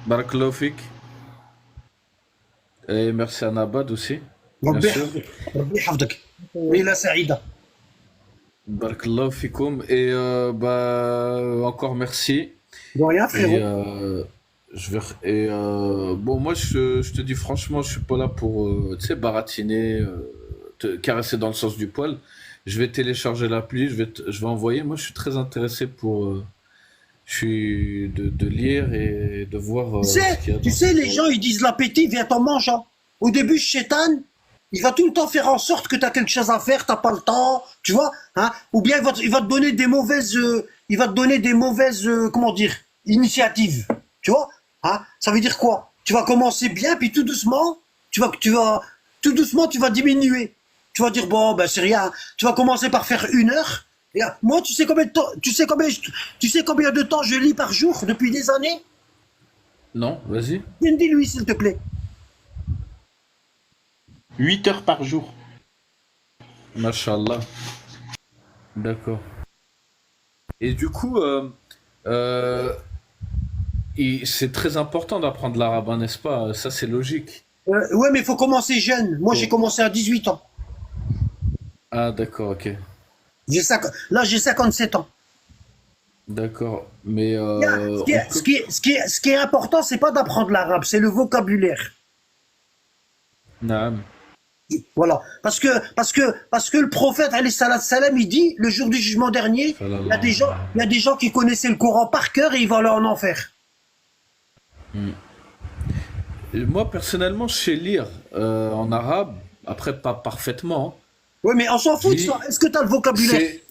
Barakallahu fik. Et merci à Nabad aussi, bien ربي sûr. يحفظك ربي يحفظك ليلة سعيدة. Barakallahu fikoum. Et encore merci. De rien, Et, frérot. bon, moi, je te dis franchement, je suis pas là pour, tu sais, baratiner, te caresser dans le sens du poil. Je vais télécharger l'appli, je vais envoyer. Moi, je suis très intéressé pour, de lire et de voir ce qu'il y a Tu dans sais, cette les langue. gens, ils disent l'appétit vient en mangeant. Au début, Chétan, il va tout le temps faire en sorte que tu as quelque chose à faire, t'as pas le temps, tu vois, hein. Ou bien il va te donner des mauvaises, il va te donner des mauvaises, comment dire, initiatives, tu vois, hein. Ça veut dire quoi? Tu vas commencer bien, puis tout doucement, tout doucement, tu vas diminuer. Tu vas dire, bon, ben c'est rien. Tu vas commencer par faire 1 heure. Et, moi, tu sais combien de temps, tu sais combien de temps je lis par jour depuis des années? Non, vas-y. Dis-lui, s'il te plaît. 8 heures par jour. Mashallah. D'accord. Et du coup, euh, c'est très important d'apprendre l'arabe, hein, n'est-ce pas? Ça, c'est logique. Ouais, mais il faut commencer jeune. Moi, j'ai Bon. commencé à 18 ans. Ah, d'accord, ok. Là, j'ai 57 ans. D'accord. Mais Bien, on peut. ce qui est important, c'est pas d'apprendre l'arabe, c'est le vocabulaire. Naam. Voilà. Parce que le prophète, alayhi salat salam, il dit, le jour du jugement dernier, Sallallahu. il y a des gens qui connaissaient le Coran par cœur et ils vont aller en enfer. Et moi, personnellement, je sais lire en arabe. Après, pas parfaitement, hein. Oui, mais on s'en Je fout de ça. lis. Est-ce que tu as le vocabulaire? C'est.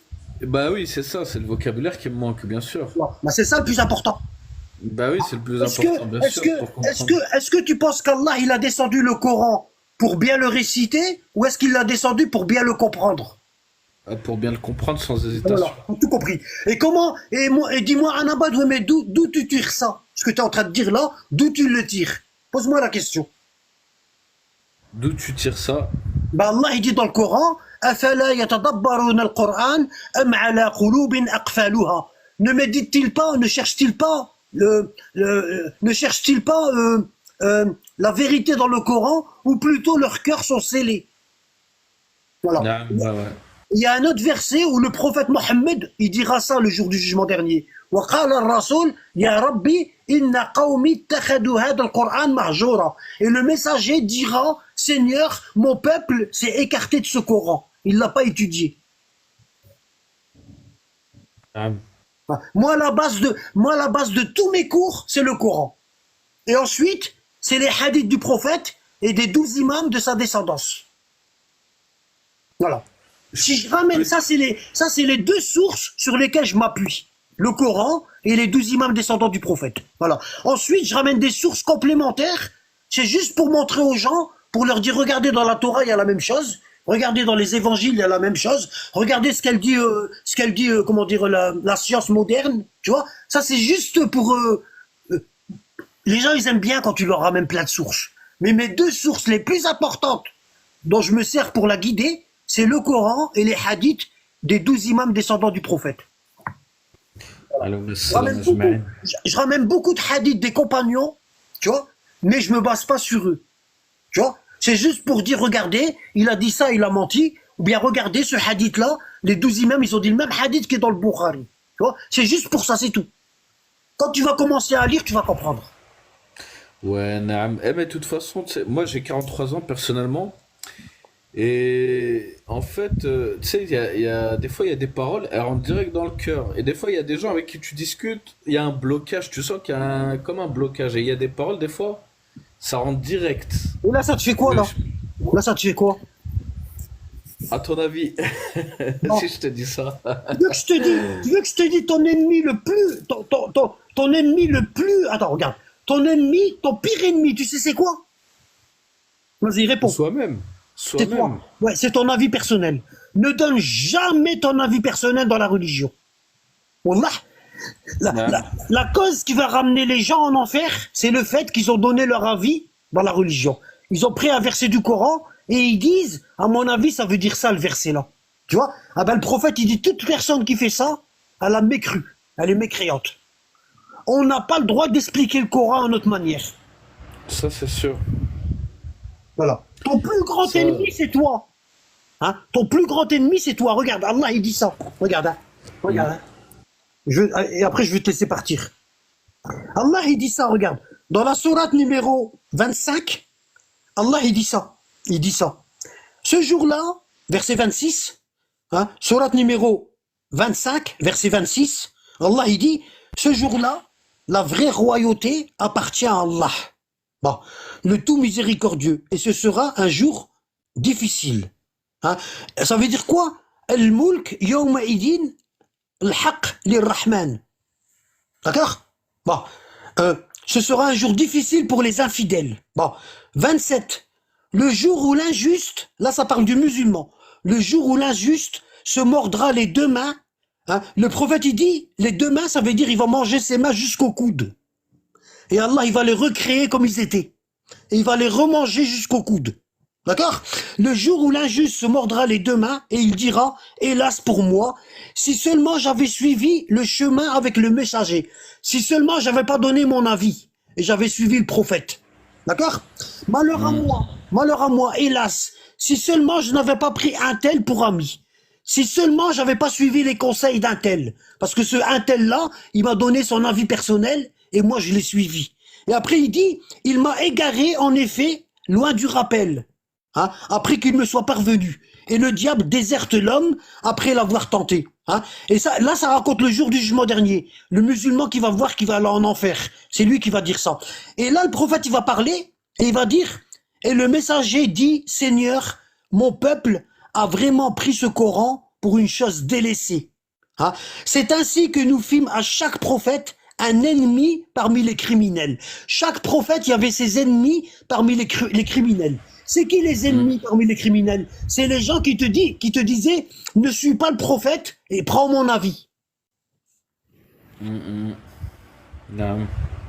Bah oui, c'est ça, c'est le vocabulaire qui me manque, bien sûr. Non. Bah, c'est ça le plus important. Bah oui, c'est le plus Est-ce que, important, bien est-ce sûr, que, pour comprendre. est-ce que tu penses qu'Allah, il a descendu le Coran pour bien le réciter ou est-ce qu'il l'a descendu pour bien le comprendre? Pour bien le comprendre sans hésitation. Voilà, on a tout compris. Et comment, et dis-moi, Anabad, ouais, mais d'où tu tires ça? Ce que tu es en train de dire là, d'où tu le tires? Pose-moi la question. D'où tu tires ça? Ben Allah, il dit dans le Coran, أَفَلَا يَتَدَبَّرُونَ الْقُرْآنَ أَمْ عَلَى قُلُوبٍ أَقْفَالُهَا. Ne médite-t-il pas, ne cherche-t-il pas ne cherche-t-il pas la vérité dans le Coran ou plutôt leurs cœurs sont scellés? Voilà. Naam, ouais, ouais. Il y a un autre verset où le prophète Mohammed, il dira ça le jour du jugement dernier. وقال الرسول يا ربي إن قومي اتخذوا هذا القرآن مهجورا. Et le messager dira, Seigneur, mon peuple s'est écarté de ce Coran. Il l'a pas étudié. Naam. Moi, la base de tous mes cours, c'est le Coran. Et ensuite, c'est les hadiths du prophète et des 12 imams de sa descendance. Voilà. Si je ramène Peut- ça, c'est les deux sources sur lesquelles je m'appuie. Le Coran et les 12 imams descendants du prophète. Voilà. Ensuite, je ramène des sources complémentaires. C'est juste pour montrer aux gens, pour leur dire, regardez dans la Torah, il y a la même chose. Regardez dans les évangiles, il y a la même chose. Regardez ce qu'elle dit, comment dire, la science moderne. Tu vois? Ça, c'est juste pour, les gens, ils aiment bien quand tu leur ramènes plein de sources. Mais mes deux sources les plus importantes dont je me sers pour la guider, c'est le Coran et les hadiths des 12 imams descendants du prophète. Alayhi Je salam ramène beaucoup, ajma'in. je ramène beaucoup de hadiths des compagnons, tu vois, mais je me base pas sur eux. Tu vois, c'est juste pour dire, regardez, il a dit ça, il a menti, ou bien regardez ce hadith-là, les 12 imams, ils ont dit le même hadith qui est dans le Bukhari. Tu vois, c'est juste pour ça, c'est tout. Quand tu vas commencer à lire, tu vas comprendre. Ouais, naam. Eh, mais de toute façon, tu sais, moi j'ai 43 ans personnellement. Et en fait, tu sais, des fois il y a des paroles, elles rentrent direct dans le cœur. Et des fois, il y a des gens avec qui tu discutes, il y a un blocage, tu sens qu'il y a comme un blocage. Et il y a des paroles, des fois, ça rentre direct. Et là, ça te fait quoi, Mais là? Là, ça te fait quoi? à ton avis, Non. si je te dis ça. Tu veux que je te dise ton ennemi le plus, ton ennemi le plus, attends, regarde, ton ennemi, ton pire ennemi, tu sais c'est quoi? Vas-y, réponds. Soi-même. C'est toi. Soi-même. Ouais, c'est ton avis personnel. Ne donne jamais ton avis personnel dans la religion. Wallah, Naam. la cause qui va ramener les gens en enfer, c'est le fait qu'ils ont donné leur avis dans la religion. Ils ont pris un verset du Coran et ils disent, à mon avis, ça veut dire ça, le verset là. Tu vois? Ah ben, le prophète, il dit, toute personne qui fait ça, elle a mécru. Elle est mécréante. on n'a pas le droit d'expliquer le Coran à notre manière. Ça, c'est sûr. Voilà. Ton plus grand Ça... ennemi, c'est toi. Hein? Ton plus grand ennemi, c'est toi. Regarde, Allah, il dit ça. Regarde, hein. Regarde. Hein. Et après, je vais te laisser partir. Allah, il dit ça, regarde. Dans la sourate numéro 25, Allah, il dit ça. Il dit ça. Ce jour-là, verset 26, hein, sourate numéro 25, verset 26, Allah, il dit, ce jour-là, la vraie royauté appartient à Allah. Bon, le tout miséricordieux. Et ce sera un jour difficile. Hein? Ça veut dire quoi? Al-mulk yawma idin al-haq lir-Rahman. D'accord? Bon, ce sera un jour difficile pour les infidèles. Bon, 27. Le jour où l'injuste, là ça parle du musulman, le jour où l'injuste se mordra les deux mains, hein, le prophète il dit, les deux mains ça veut dire il va manger ses mains jusqu'au coude. Et Allah il va les recréer comme ils étaient. Et il va les remanger jusqu'au coude. D'accord? Le jour où l'injuste se mordra les deux mains et il dira, hélas pour moi, si seulement j'avais suivi le chemin avec le messager, si seulement j'avais pas donné mon avis et j'avais suivi le prophète. D'accord? Malheur à moi, hélas, si seulement je n'avais pas pris un tel pour ami, si seulement j'avais pas suivi les conseils d'un tel, parce que ce un tel là, il m'a donné son avis personnel et moi je l'ai suivi. Et après il dit, il m'a égaré en effet loin du rappel. Hein, après qu'il me soit parvenu. Et le diable déserte l'homme après l'avoir tenté. Hein. Et ça, là, ça raconte le jour du jugement dernier. Le musulman qui va voir qu'il va aller en enfer. C'est lui qui va dire ça. Et là, le prophète, il va parler et il va dire, et le messager dit, Seigneur, mon peuple a vraiment pris ce Coran pour une chose délaissée. Hein. C'est ainsi que nous fîmes à chaque prophète un ennemi parmi les criminels. Chaque prophète, il y avait ses ennemis parmi les criminels. C'est qui les ennemis parmi les criminels? C'est les gens qui te disaient, ne suis pas le prophète et prends mon avis. Non.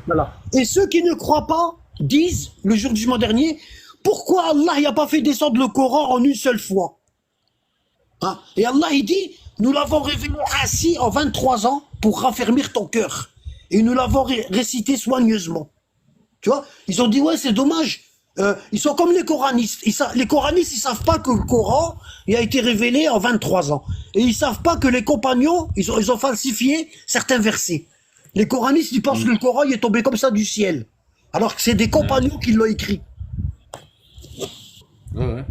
Voilà. Et ceux qui ne croient pas disent, le jour du jugement dernier, pourquoi Allah n'a pas fait descendre le Coran en une seule fois? Hein? Et Allah il dit, nous l'avons révélé ainsi en 23 ans pour raffermir ton cœur. Et nous l'avons récité soigneusement. Tu vois? Ils ont dit, ouais, c'est dommage. Ils sont comme les coranistes. Les coranistes, ils savent pas que le Coran il a été révélé en 23 ans. Et ils savent pas que les compagnons, ils ont falsifié certains versets. Les coranistes, ils pensent que le Coran il est tombé comme ça du ciel. Alors que c'est des compagnons qui l'ont écrit. Ouais.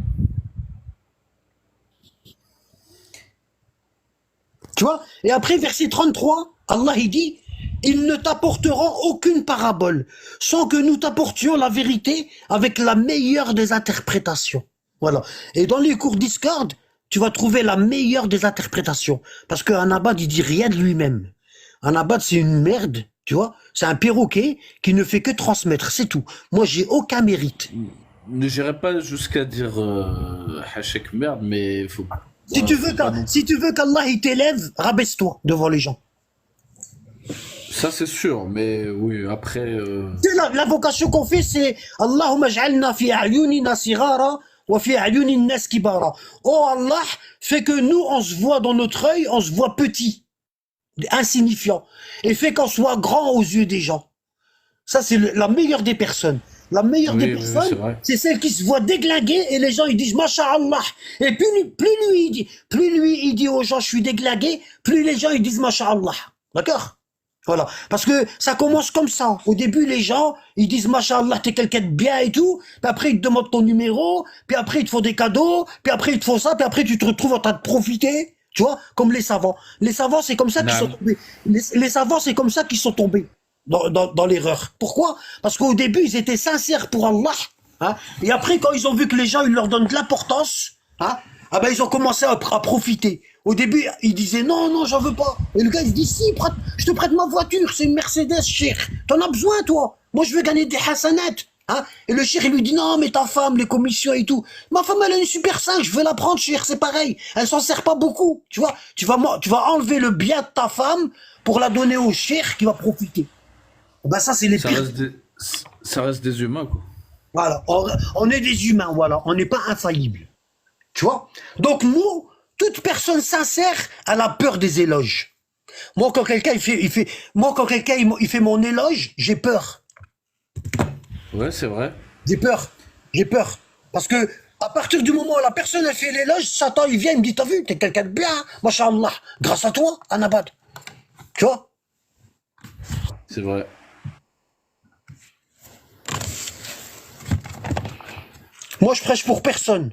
Tu vois? Et après, verset 33, Allah il dit, ils ne t'apporteront aucune parabole, sans que nous t'apportions la vérité avec la meilleure des interprétations. Voilà. Et dans les cours Discord, tu vas trouver la meilleure des interprétations. Parce qu'un abad, il dit rien de lui-même. Un abad, c'est une merde, tu vois. C'est un perroquet qui ne fait que transmettre, c'est tout. Moi, j'ai aucun mérite. Ne j'irai pas jusqu'à dire hachek merde, mais faut. Si tu veux qu'Allah il t'élève, rabaisse-toi devant les gens. Ça c'est sûr, mais oui, après. C'est la vocation qu'on fait, c'est Allahumma ja'alna fi a'yunina sigara wa fi a'yunin nas kibara. Oh Allah, fait que nous, on se voit dans notre œil, on se voit petit, insignifiant, et fait qu'on soit grand aux yeux des gens. Ça, c'est la meilleure des personnes. La meilleure des personnes, c'est celle qui se voit déglinguer et les gens ils disent Masha'Allah. Et plus lui il dit aux gens je suis déglingué, plus les gens ils disent Masha'Allah. D'accord? Voilà. Parce que ça commence comme ça. Au début, les gens, ils disent Masha'Allah, t'es quelqu'un de bien et tout. Puis après, ils te demandent ton numéro. Puis après, ils te font des cadeaux. Puis après, ils te font ça. Puis après, tu te retrouves en train de profiter. Tu vois? Comme les savants. Les savants, c'est comme ça qu'ils sont tombés. Les savants, c'est comme ça qu'ils sont tombés dans l'erreur. Pourquoi? Parce qu'au début, ils étaient sincères pour Allah. Hein? Et après, quand ils ont vu que les gens, ils leur donnent de l'importance, hein? Ah ben, ils ont commencé à profiter. Au début, ils disaient non, j'en veux pas. Et le gars, il se dit si, je te prête ma voiture, c'est une Mercedes, cheikh. T'en as besoin, toi. Moi, je veux gagner des hasanat. Hein? Et le cheikh, il lui dit non, mais ta femme, les commissions et tout. Ma femme, elle a une Super 5, je veux la prendre, cheikh, c'est pareil. Elle s'en sert pas beaucoup. Tu vois, tu vas enlever le bien de ta femme pour la donner au cheikh qui va profiter. Ben, ça, c'est les pires. Ça reste des humains, quoi. Voilà. On est des humains, voilà. On n'est pas infaillibles. Tu vois? Donc, nous, toute personne sincère, elle a peur des éloges. Moi, quand quelqu'un il fait mon éloge, j'ai peur. Ouais, c'est vrai. J'ai peur. J'ai peur. Parce que, à partir du moment où la personne elle fait l'éloge, Satan il vient, il me dit, t'as vu, t'es quelqu'un de bien, Masha'Allah. Grâce à toi, Anabad. Tu vois? C'est vrai. Moi, je prêche pour personne.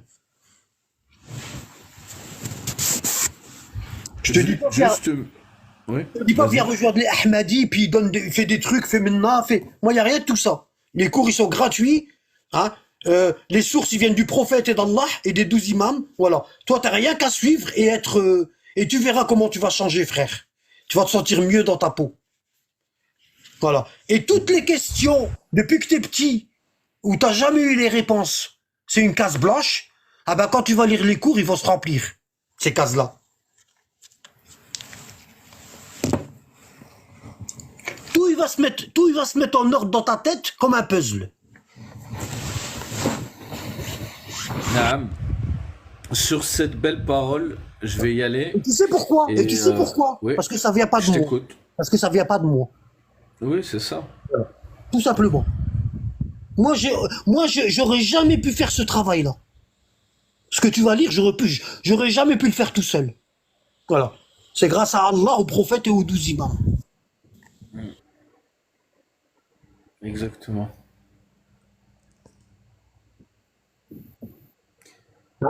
Je te dis pas, Juste. Oui. je te dis pas, Vas-y. viens rejoindre les Ahmadis, puis il fait des trucs, fait maintenant, fait. Moi, il n'y a rien de tout ça. Les cours, ils sont gratuits. Hein. Les sources, ils viennent du prophète et d'Allah et des 12 imams. Voilà. Toi, t'as rien qu'à suivre et être. Et tu verras comment tu vas changer, frère. Tu vas te sentir mieux dans ta peau. Voilà. Et toutes les questions, depuis que t'es petit, où t'as jamais eu les réponses, c'est une case blanche. Ah ben, quand tu vas lire les cours, ils vont se remplir. Ces cases-là. Tout il va se mettre en ordre dans ta tête comme un puzzle. Naam. Sur cette belle parole, je vais y aller. Et tu sais pourquoi? Et tu sais pourquoi? Oui, Parce que ça vient pas de je moi. t'écoute. Parce que ça vient pas de moi. Oui, c'est ça. Tout simplement. Moi, j'aurais jamais pu faire ce travail-là. Ce que tu vas lire, j'aurais jamais pu le faire tout seul. Voilà. C'est grâce à Allah, au prophète et aux 12 imams. Exactement.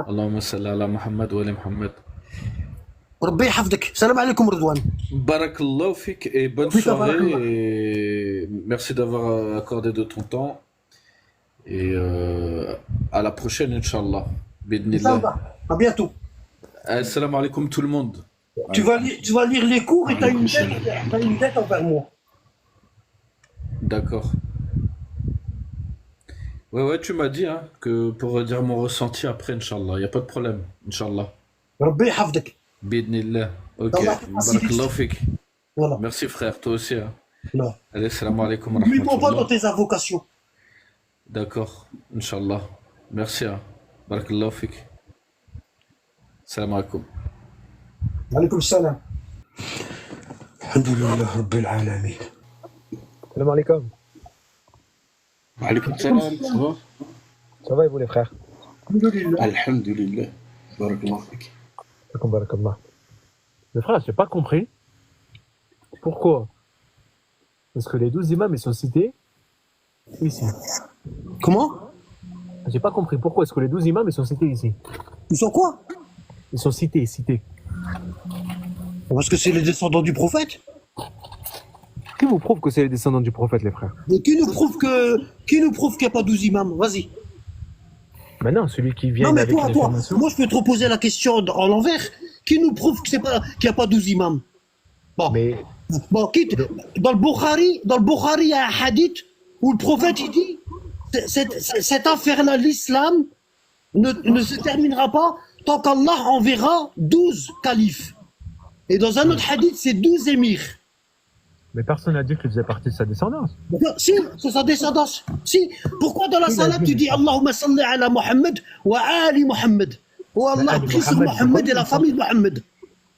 Allahumma salli ala Muhammad wa ala Muhammad. ربي يحفظك. Salam alaikum Ridwan. Barakallahu fik et bonne Oui, ça soirée barakallah. et merci d'avoir accordé de ton temps et à la prochaine Inch'Allah. Bidnillah. Inch'Allah. À bientôt. Assalamu alaikum tout le monde. Tu vas lire les cours et t'as une dette envers moi. D'accord. Ouais, tu m'as dit hein, que pour dire mon ressenti après Inch'Allah, y a pas de problème. Inch'Allah. ربي يحفظك. Bidnillah. Ok. Allah te facilite. Barakallahu fik. Voilà. Merci frère, toi aussi. Hein. Là. Allez, salam alaikum wa N'oublie-moi pas dans rahmatullah. tes invocations. D'accord, Inch'Allah. Merci. Hein. Barakallahu fik. Salam alaikum. عليكم السلام. الحمد لله رب العالمين. Salam alaikum. Alaykoum salam, ça va? Ça va et vous les frères? الحمد لله. Alhamdulillah. Barakallah fik. Alaikum barakallah. Les frères, j'ai pas compris. Pourquoi? Parce que les 12 imams, ils sont cités ici. Comment? J'ai pas compris. Pourquoi est-ce que les 12 imams, ils sont cités ici? Ils sont quoi? Ils sont cités. Parce que c'est les descendants du prophète. Qui vous prouve que c'est les descendants du prophète, les frères? Et qui nous prouve qu'il n'y a pas 12 imams? Vas-y. Maintenant, celui qui vient Non, mais avec toi, l'information. moi je peux te reposer la question en l'envers. Qui nous prouve qu'il n'y a pas 12 imams? Bon, Mais bon quitte. Dans le Bukhari, il y a un hadith où le prophète il dit cette affaire-là, l'islam, ne se terminera pas tant qu'Allah enverra 12 califes. Et dans un autre hadith, c'est 12 émirs. personne n'a dit qu'il faisait partie de sa descendance. Si, c'est sa descendance. Si. Pourquoi dans la salade tu dis Allahumma salli ala Muhammad wa ali Muhammad? Oh Allah, Ali prie sur Muhammad, Muhammad et c'est la connu, famille de Muhammad.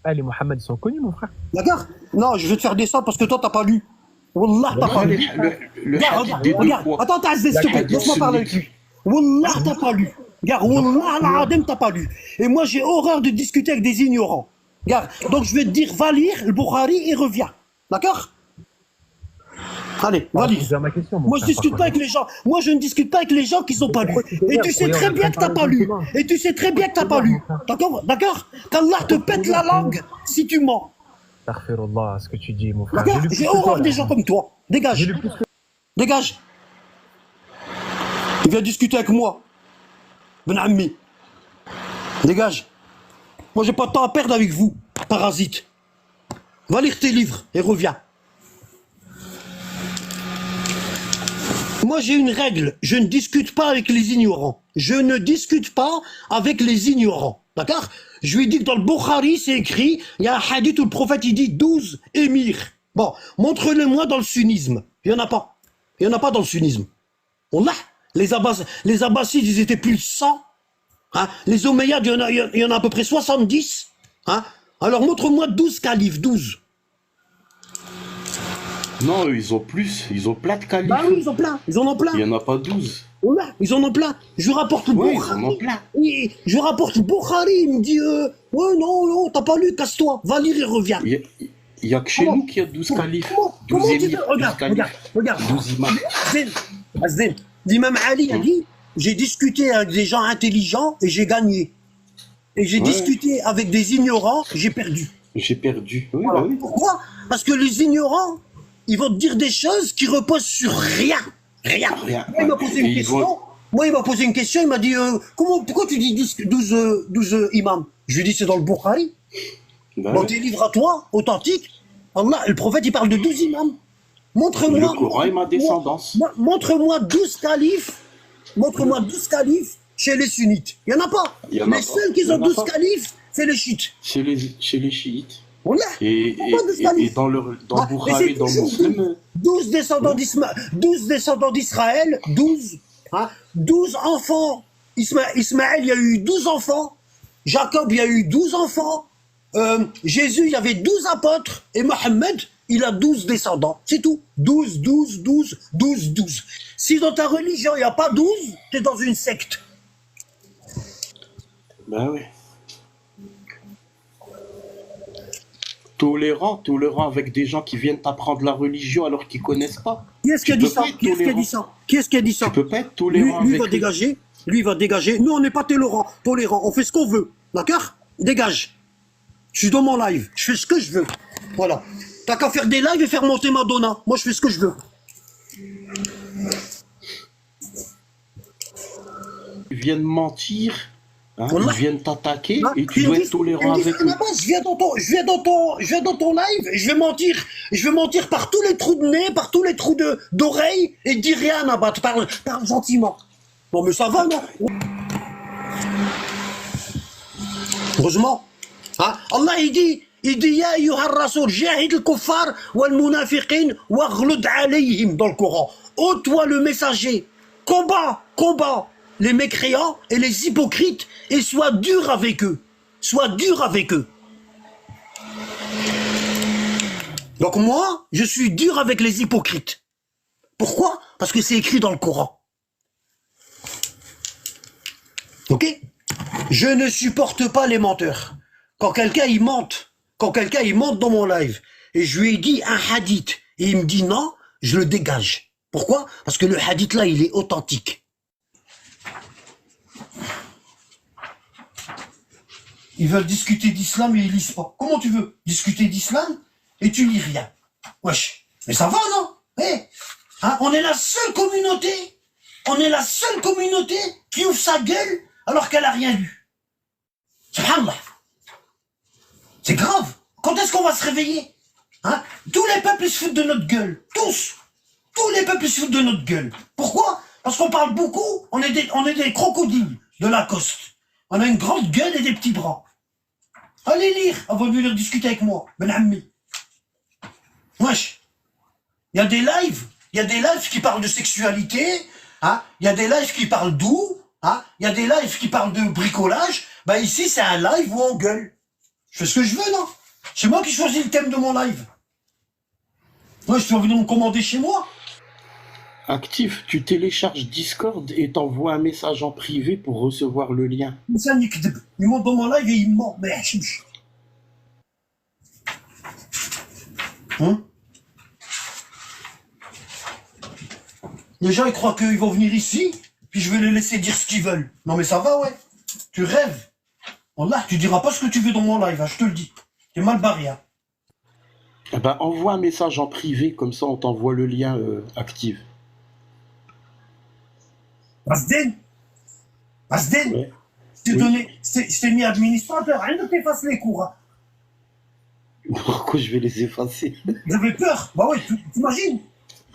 Ah, les Mohammed sont connus, mon frère. D'accord? Non, je vais te faire descendre parce que toi, t'as pas lu. Wallah, t'as pas lu. Le Regarde, hadith des deux regarde. poids. Attends, s'il te plaît, hadith laisse-moi parler avec lui. Wallah, t'as pas lu. Regarde, Wallah, al-Adem, t'as pas lu. Et moi, j'ai horreur de discuter avec des ignorants. Regarde, donc je vais te dire, va lire le Bukhari et reviens. D'accord? Allez, va lire. C'est ma question, mon Moi, je frère, discute par pas avec les gens. Moi, je ne discute pas avec les gens qui sont pas lus. Et tu sais très bien que t'as pas lu. Et tu sais très bien que t'as pas lu. D'accord? D'accord? Qu'Allah te pète la langue si tu mens. Astaghfirullah, ce que tu dis, mon frère. D'accord? lu plus J'ai que toi, horreur là. des gens comme toi. J'ai Dégage. lu plus que Dégage. Il vient discuter avec moi. Ben Ammi. Dégage. Moi, j'ai pas de temps à perdre avec vous, parasite. Va lire tes livres et reviens. Moi, j'ai une règle. Je ne discute pas avec les ignorants. Je ne discute pas avec les ignorants. D'accord? Je lui dis que dans le Bukhari, c'est écrit, il y a un hadith où le prophète, il dit 12 émirs. Bon, montre-le-moi dans le sunnisme. Il n'y en a pas. Il n'y en a pas dans le sunnisme. On l'a. Les Abbasides, ils étaient plus de 100. Hein? Les Omeyyades, il y en a à peu près 70. Hein? Alors montre-moi 12 califes, 12. Non, eux, ils ont plus. Ils ont plein de qualifs. Bah oui, ils ont plein. Ils en ont plein. Il n'y en a pas 12. Ouais, ils en ont plein. Je rapporte le Ouais, ils en Bukhari. ont plein. Je rapporte le Bukhari. Il me dit ouais, non, t'as pas lu, casse-toi. Va lire et reviens. Il y a que chez Comment- nous qu'il y a 12 qualifs. Comment 12 tu émirs, fais 12 Regarde, qualifs, regarde. 12 imams. Azden, l'imam Ali a dit j'ai discuté avec des gens intelligents et j'ai gagné. Et j'ai Ouais. discuté avec des ignorants, j'ai perdu. J'ai perdu. Oui, Voilà. bah oui. Pourquoi? Parce que les ignorants, ils vont te dire des choses qui reposent sur rien. Rien. Rien. Moi, il m'a posé une Et ils question. vont- Moi, il m'a posé une question. Il m'a dit pourquoi tu dis 12 imams? Je lui ai dit c'est dans le Bukhari. Bah Dans ouais. tes livres à toi, authentiques, Allah, le prophète, il parle de 12 imams. Montre-moi. Le Coran et ma descendance. Montre-moi 12 califes. Montre-moi 12 califes chez les sunnites. Il n'y en a pas. Il y en a Les pas. seuls qui Il y en ont a 12 pas. califes, c'est les chiites. Chez les chiites. Wallah. Et Pourquoi 12 califes? dans le Ah, Bukhari, et c'est dans toujours Muslim, 12 descendants d'Israël, 12, hein, 12 enfants. Ismaël, il y a eu 12 enfants. Jacob, il y a eu 12 enfants. Jésus, il y avait 12 apôtres. Et Mohammed, il a 12 descendants. C'est tout. 12, 12, 12, 12, 12. Si dans ta religion, il n'y a pas 12, tu es dans une secte. ben oui. Tolérant avec des gens qui viennent t'apprendre la religion alors qu'ils connaissent pas. Qui est-ce qui a Tu dit peux ça? pas être Qui est-ce qui a tolérant. dit ça? Qui est-ce qui a dit ça? Tu peux pas être Lui, tolérant lui avec va eux. dégager. Lui va dégager. Nous, on n'est pas tolérant. On fait ce qu'on veut. D'accord? Dégage. Je suis dans mon live. Je fais ce que je veux. Voilà. T'as qu'à faire des lives et faire monter Madonna. Moi, je fais ce que je veux. Ils viennent mentir, hein, Wallah. ils viennent t'attaquer Hein, et tu ils dois me être disent- tolérant ils me disent, avec à eux. la base, je viens dans ton live et je vais mentir. Je vais mentir par tous les trous de nez, par tous les trous d'oreilles et dis rien à battre. Parle gentiment. Bon, mais ça va, non? Heureusement. Hein? Allah, il dit, Ya ayyuha rasoul, jahid al-kuffar wal munafiqin waghlud alayhim dans le Coran. Ô toi le messager, combat les mécréants et les hypocrites et sois dur avec eux. Sois dur avec eux. Donc moi, je suis dur avec les hypocrites. Pourquoi? Parce que c'est écrit dans le Coran. Ok? Je ne supporte pas les menteurs. Quand quelqu'un il mente dans mon live et je lui ai dit un hadith et il me dit non, je le dégage. Pourquoi? Parce que le hadith là, il est authentique. Ils veulent discuter d'islam et ils lisent pas. Comment tu veux discuter d'islam et tu lis rien? Wesh, mais ça va non? Eh, hein, on est la seule communauté qui ouvre sa gueule alors qu'elle a rien lu. Subhanallah. C'est grave. Quand est-ce qu'on va se réveiller? Hein? Tous les peuples ils se foutent de notre gueule. Tous les peuples ils se foutent de notre gueule. Pourquoi? Parce qu'on parle beaucoup, on est des crocodiles de Lacoste. On a une grande gueule et des petits bras. Allez lire avant de venir discuter avec moi, Ben Ammi. Wesh. Il y a des lives qui parlent de sexualité, hein? Il y a des lives qui parlent d'où, hein? Il y a des lives qui parlent de bricolage. Bah ici c'est un live où on gueule. Je fais ce que je veux, non? C'est moi qui choisis le thème de mon live. Moi, je suis venu me commander chez moi. Actif, tu télécharges Discord et t'envoies un message en privé pour recevoir le lien. Mais ça, il monte dans mon live et il me ment. Mais hein? Les gens, ils croient qu'ils vont venir ici, puis je vais les laisser dire ce qu'ils veulent. Non, mais ça va, ouais. Tu rêves. Wallah, tu diras pas ce que tu veux dans mon live, hein, je te le dis. T'es mal barré, hein. Eh ben, envoie un message en privé, comme ça on t'envoie le lien actif. Basden, Ouais. je t'ai mis administrateur, rien de t'efface les cours. Hein. Pourquoi je vais les effacer? J'avais peur. Bah ouais, t'imagines?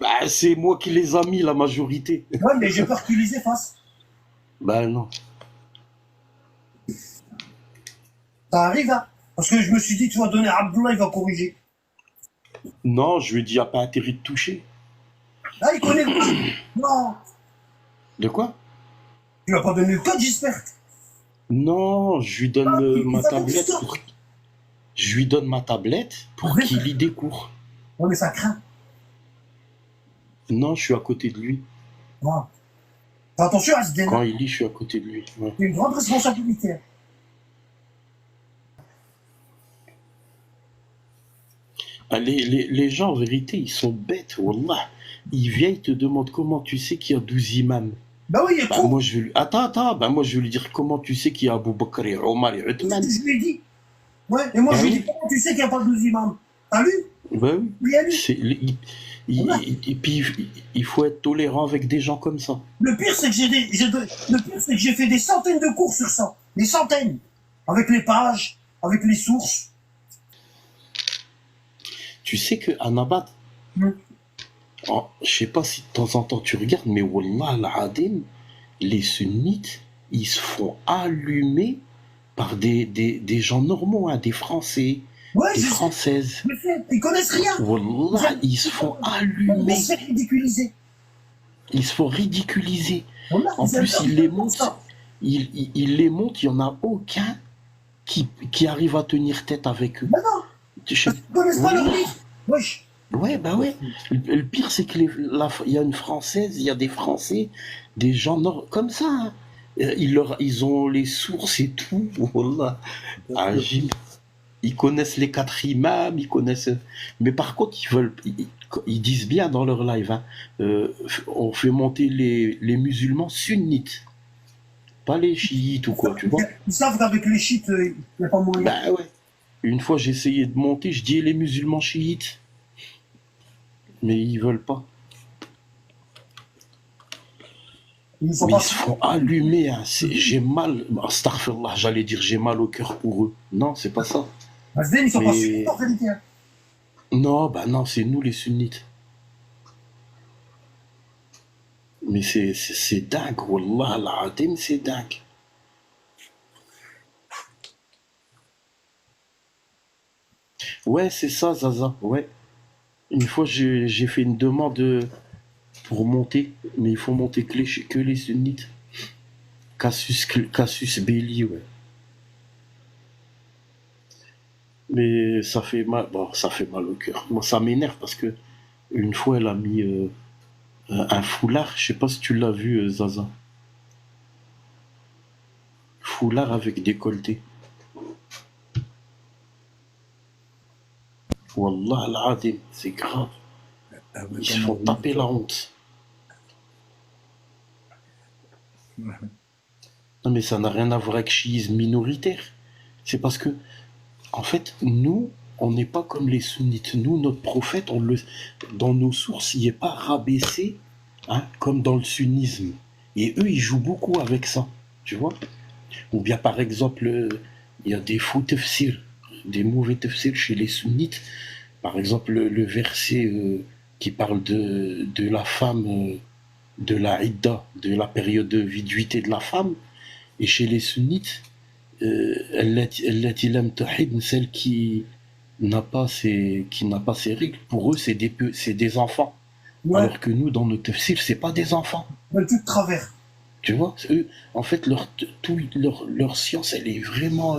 Bah, c'est moi qui les a mis, la majorité. Ouais, mais j'ai peur que tu les effaces. Bah non. Ça arrive, hein. Parce que je me suis dit, tu vas donner à Abdullah, il va corriger. Non, je lui ai dit, il n'y a pas intérêt de toucher. Ah, il connaît le code. Non, De quoi? tu vas pas donner le code, j'espère. Non, je lui donne il ma va tablette dire ça. pour... Je lui donne ma tablette pour Oui. qu'il lit des cours. Ouais, mais ça craint. Non, je suis à côté de lui. Voilà. Fais attention à ce délai. Quand il lit, je suis à côté de lui. Ouais. C'est une grande responsabilité. Ah, les gens, en vérité, ils sont bêtes, wallah. Ils viennent, ils te demandent comment tu sais qu'il y a 12 imams. Bah oui, il y a Bah, trop. moi, je vais lui... Attends, bah, moi, je vais lui dire comment tu sais qu'il y a Abu Bakr et Omar et C'est Uthman. ce que je lui ai dit. Ouais, et moi Bah je lui ai oui, dit, comment tu sais qu'il n'y a pas de 12 imams? T'as lu? bah oui. Oui, a lu. Voilà. Et puis, il faut être tolérant avec des gens comme ça. Le pire, c'est que le pire, c'est que j'ai fait des centaines de cours sur ça. Des centaines. Avec les pages, avec les sources. Tu sais qu'à Nabat, Mm. je sais pas si de temps en temps tu regardes, mais wallah al-adim, les sunnites, ils se font allumer par des gens normaux, hein, des Français, Ouais, des je sais. Françaises. Je sais. Ils connaissent rien. Wallah, ils se font Ils allumer, se fait ridiculiser. ils se font ridiculiser. Voilà, En ils plus, adorent ils les faire montent, ça. ils les montent, il n'y en a aucun qui arrive à tenir tête avec eux. Mais non, Je sais- ils connaissent pas leur Wallah. livre. Wesh. Ouais, bah ouais. Le pire, c'est que il y a une Française, il y a des Français, des gens comme ça, hein. Ils ont les sources et tout. Wallah. Agile. Ils connaissent les 4 imams, ils connaissent. Mais par contre, ils disent bien dans leur live, hein, on fait monter les musulmans sunnites, pas les chiites ou quoi, tu vois. Ils savent qu'avec les chiites, il n'y a pas moyen. Bah ouais. Une fois, j'ai essayé de monter, je dis les musulmans chiites, mais ils veulent pas. Ils sont Mais pas ils se font allumer, hein. J'ai mal. Astaghfirullah, j'allais dire j'ai mal au cœur pour eux. Non, c'est pas ça. Asden, ils sont pas Mais- sunnites en réalité. Hein. Non, bah non, c'est nous les sunnites. Mais c'est dingue, wallah, al-adim, c'est dingue. Ouais, c'est ça, Zaza, ouais. Une fois, j'ai fait une demande pour monter, mais il faut monter que les sunnites. Casus Belli, ouais. Mais ça fait mal, bon, ça fait mal au cœur. Moi, ça m'énerve parce que une fois, elle a mis un foulard. Je sais pas si tu l'as vu, Zaza. Foulard avec décolleté. Wallah al-adim, c'est grave. Ils se font taper la honte. Non, mais ça n'a rien à voir avec chiisme minoritaire. C'est parce que, en fait, nous, on n'est pas comme les sunnites. Nous, notre prophète, dans nos sources, il n'est pas rabaissé, hein, comme dans le sunnisme. Et eux, ils jouent beaucoup avec ça, tu vois. Ou bien, par exemple, il y a des faux tafsir, des mauvais tafsir chez les sunnites. Par exemple, le verset qui parle de la femme, de la idda, de la période de viduité de la femme. Et chez les sunnites, allati lam tahid, celle qui n'a pas ses règles, pour eux, c'est des enfants. Ouais, Alors que nous, dans nos tafsir, c'est pas des enfants. ils veulent tout de travers. Tu vois, eux, en fait, leur science, elle est vraiment.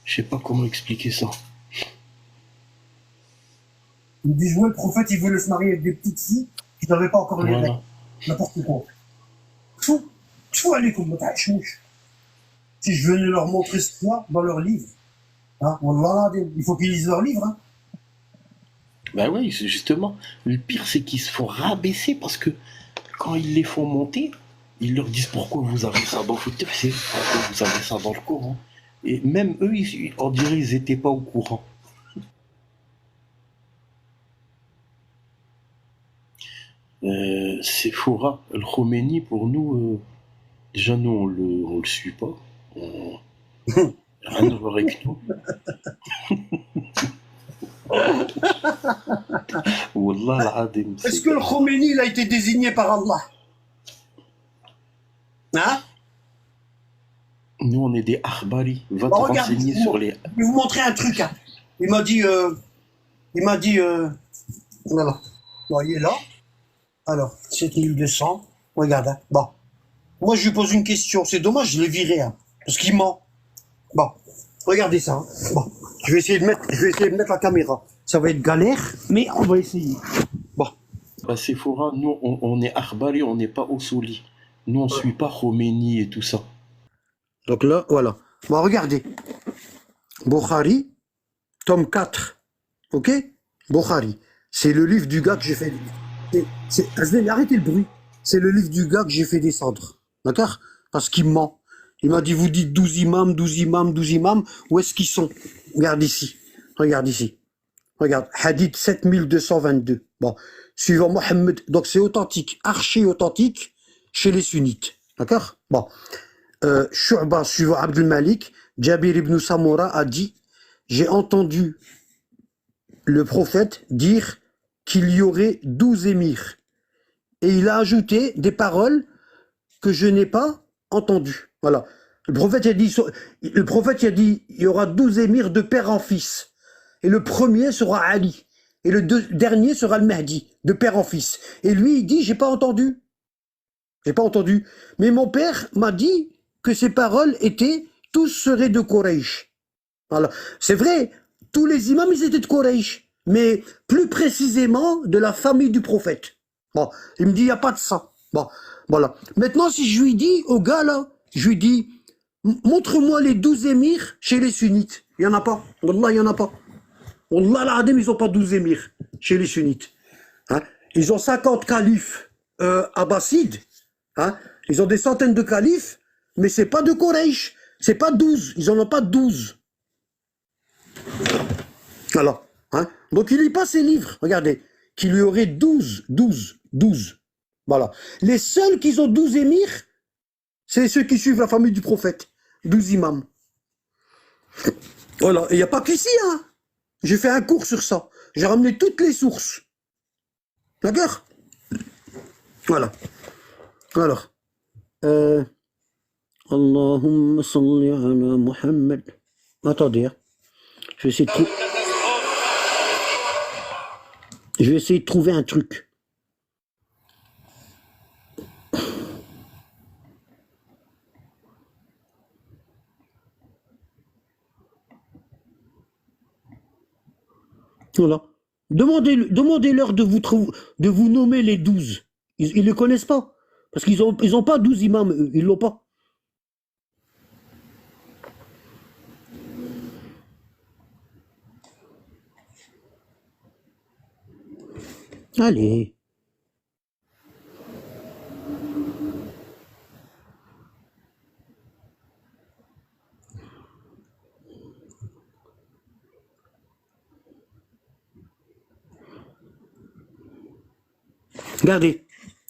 Je sais pas comment expliquer ça. Ils disent, ouais, le prophète, il voulait se marier avec des petites filles qui n'avaient pas encore les règles. Voilà. N'importe quoi. Tout aller comme ta chouche. Si je venais leur montrer ce qu'il y a dans leur livre, hein, voilà, il faut qu'ils lisent leur livre. Hein. Ben oui, c'est justement. Le pire, c'est qu'ils se font rabaisser parce que quand ils les font monter, ils leur disent pourquoi vous avez ça dans le tafsir, pourquoi vous avez ça dans le Coran. Et même eux, on dirait qu'ils n'étaient pas au courant. Sephora, le Khomeini, pour nous, déjà nous on le suit pas. Rien à voir avec nous. Wallah al-adim. Est-ce que le Khomeini, il a été désigné par Allah? Hein? Nous on est des akhbari. Va te Bah, regarde, renseigner sur les. Je vais vous montrer un truc. Hein. Il m'a dit, voilà. Bon, il est là. Alors, 7200. Regarde, hein. Bon. Moi, je lui pose une question. C'est dommage, je l'ai viré, hein, parce qu'il ment. Bon. Regardez ça. Hein. Bon. Je vais essayer de mettre la caméra. Ça va être galère, mais on va essayer. Bon. à Sephora, nous, on est Arbali, on n'est pas Osoli. Nous, on suit pas Khomeini et tout ça. Donc là, voilà. Bon, regardez. Bukhari, tome 4. Ok? Bukhari. C'est le livre du gars que j'ai fait. Arrêtez le bruit. C'est le livre du gars que j'ai fait descendre. D'accord? Parce qu'il ment. Il m'a dit, vous dites 12 imams, 12 imams, 12 imams. Où est-ce qu'ils sont? Regarde ici. Regarde ici. Regarde. Hadith 7222. Bon. Suivant Mohammed. Donc c'est authentique. Archi authentique chez les sunnites. D'accord? Bon. Shu'ba, suivant Abdul Malik, Jabir ibn Samura a dit, j'ai entendu le prophète dire qu'il y aurait 12 émirs. Et il a ajouté des paroles que je n'ai pas entendues. Voilà. Le prophète a dit, il y aura 12 émirs de père en fils. Et le premier sera Ali. Et le dernier sera le Mahdi, de père en fils. Et lui, il dit, j'ai pas entendu. J'ai pas entendu. Mais mon père m'a dit que ces paroles étaient, tous seraient de Quraysh. Voilà. C'est vrai, tous les imams, ils étaient de Quraysh. Mais plus précisément, de la famille du prophète. Bon, il me dit, il n'y a pas de ça. Bon, voilà. Maintenant, si je lui dis, au gars là, je lui dis, montre-moi les 12 émirs chez les sunnites. Il n'y en a pas. Wallah, il n'y en a pas. Wallah, l'adem, ils n'ont pas 12 émirs chez les sunnites. Hein? Ils ont 50 califes abbassides. Hein? Ils ont des centaines de califes, mais c'est pas de Quraysh. C'est pas 12. Ils en ont pas 12. Alors, hein? Donc il lit pas ses livres. Regardez. Qu'il y aurait 12. Voilà. Les seuls qui ont 12 émirs, c'est ceux qui suivent la famille du prophète. 12 imams. Voilà. Et il n'y a pas qu'ici, hein. J'ai fait un cours sur ça. J'ai ramené toutes les sources. D'accord? Voilà. Alors. Allahumma salli ala Muhammad. Attendez, hein. Je vais essayer de trouver un truc. Voilà. Demandez-leur de vous nommer les 12. Ils ne les connaissent pas. Parce qu'ils ont pas 12 imams, eux. Ils l'ont pas. Allez.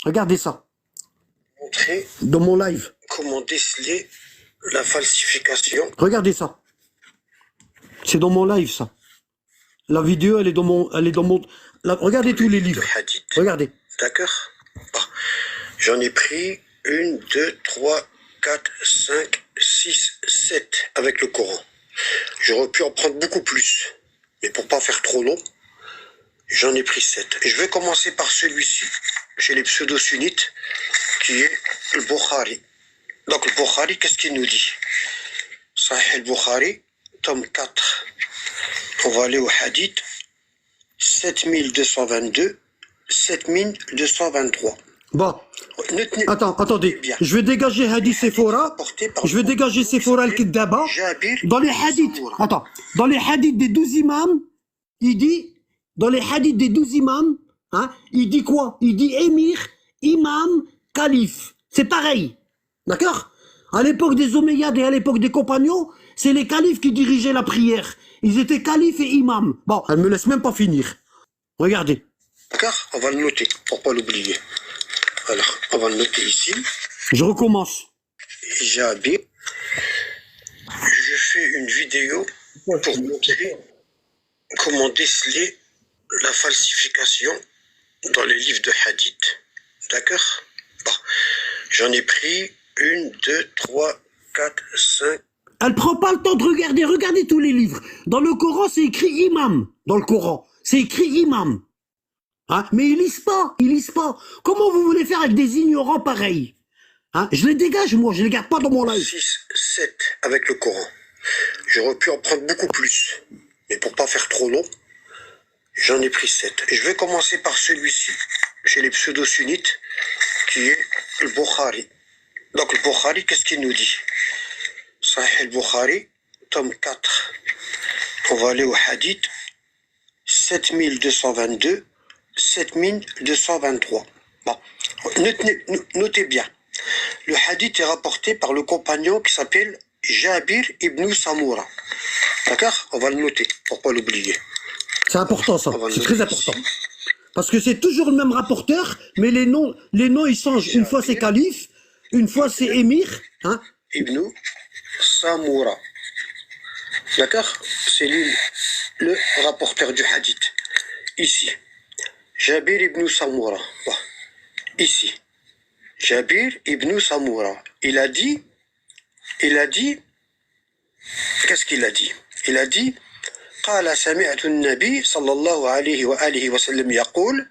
Regardez ça. Montrer dans mon live comment déceler la falsification. Regardez ça. C'est dans mon live, ça. La vidéo, elle est dans mon... regardez tous les livres. Regardez. D'accord. Bon. J'en ai pris 1, 2, 3, 4, 5, 6, 7 avec le Coran. J'aurais pu en prendre beaucoup plus. Mais pour pas faire trop long, j'en ai pris 7. Et je vais commencer par celui-ci, chez les pseudo-sunnites, qui est le Bukhari. Donc le Bukhari, qu'est-ce qu'il nous dit? Sahih al-Bukhari, tome 4. On va aller au hadith 7222, 7223. Bon, attendez, je vais dégager hadith Sephora, je vais dégager Sephora al-Kiddaba. Dans les hadiths, dans les hadiths des 12 imams, il dit, dans les hadiths des 12 imams, hein, il dit quoi? Il dit émir, imam, calife. C'est pareil. D'accord? À l'époque des Omeyyades et à l'époque des compagnons, c'est les califes qui dirigeaient la prière. Ils étaient califes et imams. Bon, elle me laisse même pas finir. Regardez. D'accord? On va le noter pour pas l'oublier. Alors, on va le noter ici. Je recommence. Jabir. Je fais une vidéo pour montrer comment déceler la falsification dans les livres de hadith. D'accord? Bon. J'en ai pris 1, 2, 3, 4, 5. Elle prend pas le temps de regarder. Regardez tous les livres. Dans le Coran, c'est écrit imam. Dans le Coran, c'est écrit imam. Hein? Mais ils lisent pas. Comment vous voulez faire avec des ignorants pareils? Hein? Je les dégage, moi. Je les garde pas dans mon live. 6, 7 avec le Coran. J'aurais pu en prendre beaucoup plus. Mais pour pas faire trop long, j'en ai pris 7. Et je vais commencer par celui-ci. chez les pseudo-sunnites, qui est le Bukhari. Donc le Bukhari, qu'est-ce qu'il nous dit? Sahih al-Bukhari, tome 4. On va aller au hadith 7222, 7223. Bon, notez bien. Le hadith est rapporté par le compagnon qui s'appelle Jabir ibn Samura. D'accord? On va le noter, pour pas l'oublier. C'est important ça, c'est très important. Ici. Parce que c'est toujours le même rapporteur, mais les noms ils changent. Jabir, une fois c'est calife, une fois c'est émir. Hein? Ibn Samura. D'accord? C'est lui le rapporteur du hadith. Ici. Jabir ibn Samura. Bon. Ici. Jabir ibn Samura. Il a dit, qu'est-ce qu'il a dit? Il a dit, قال سمعت النبي صلى الله عليه وآله وسلم يقول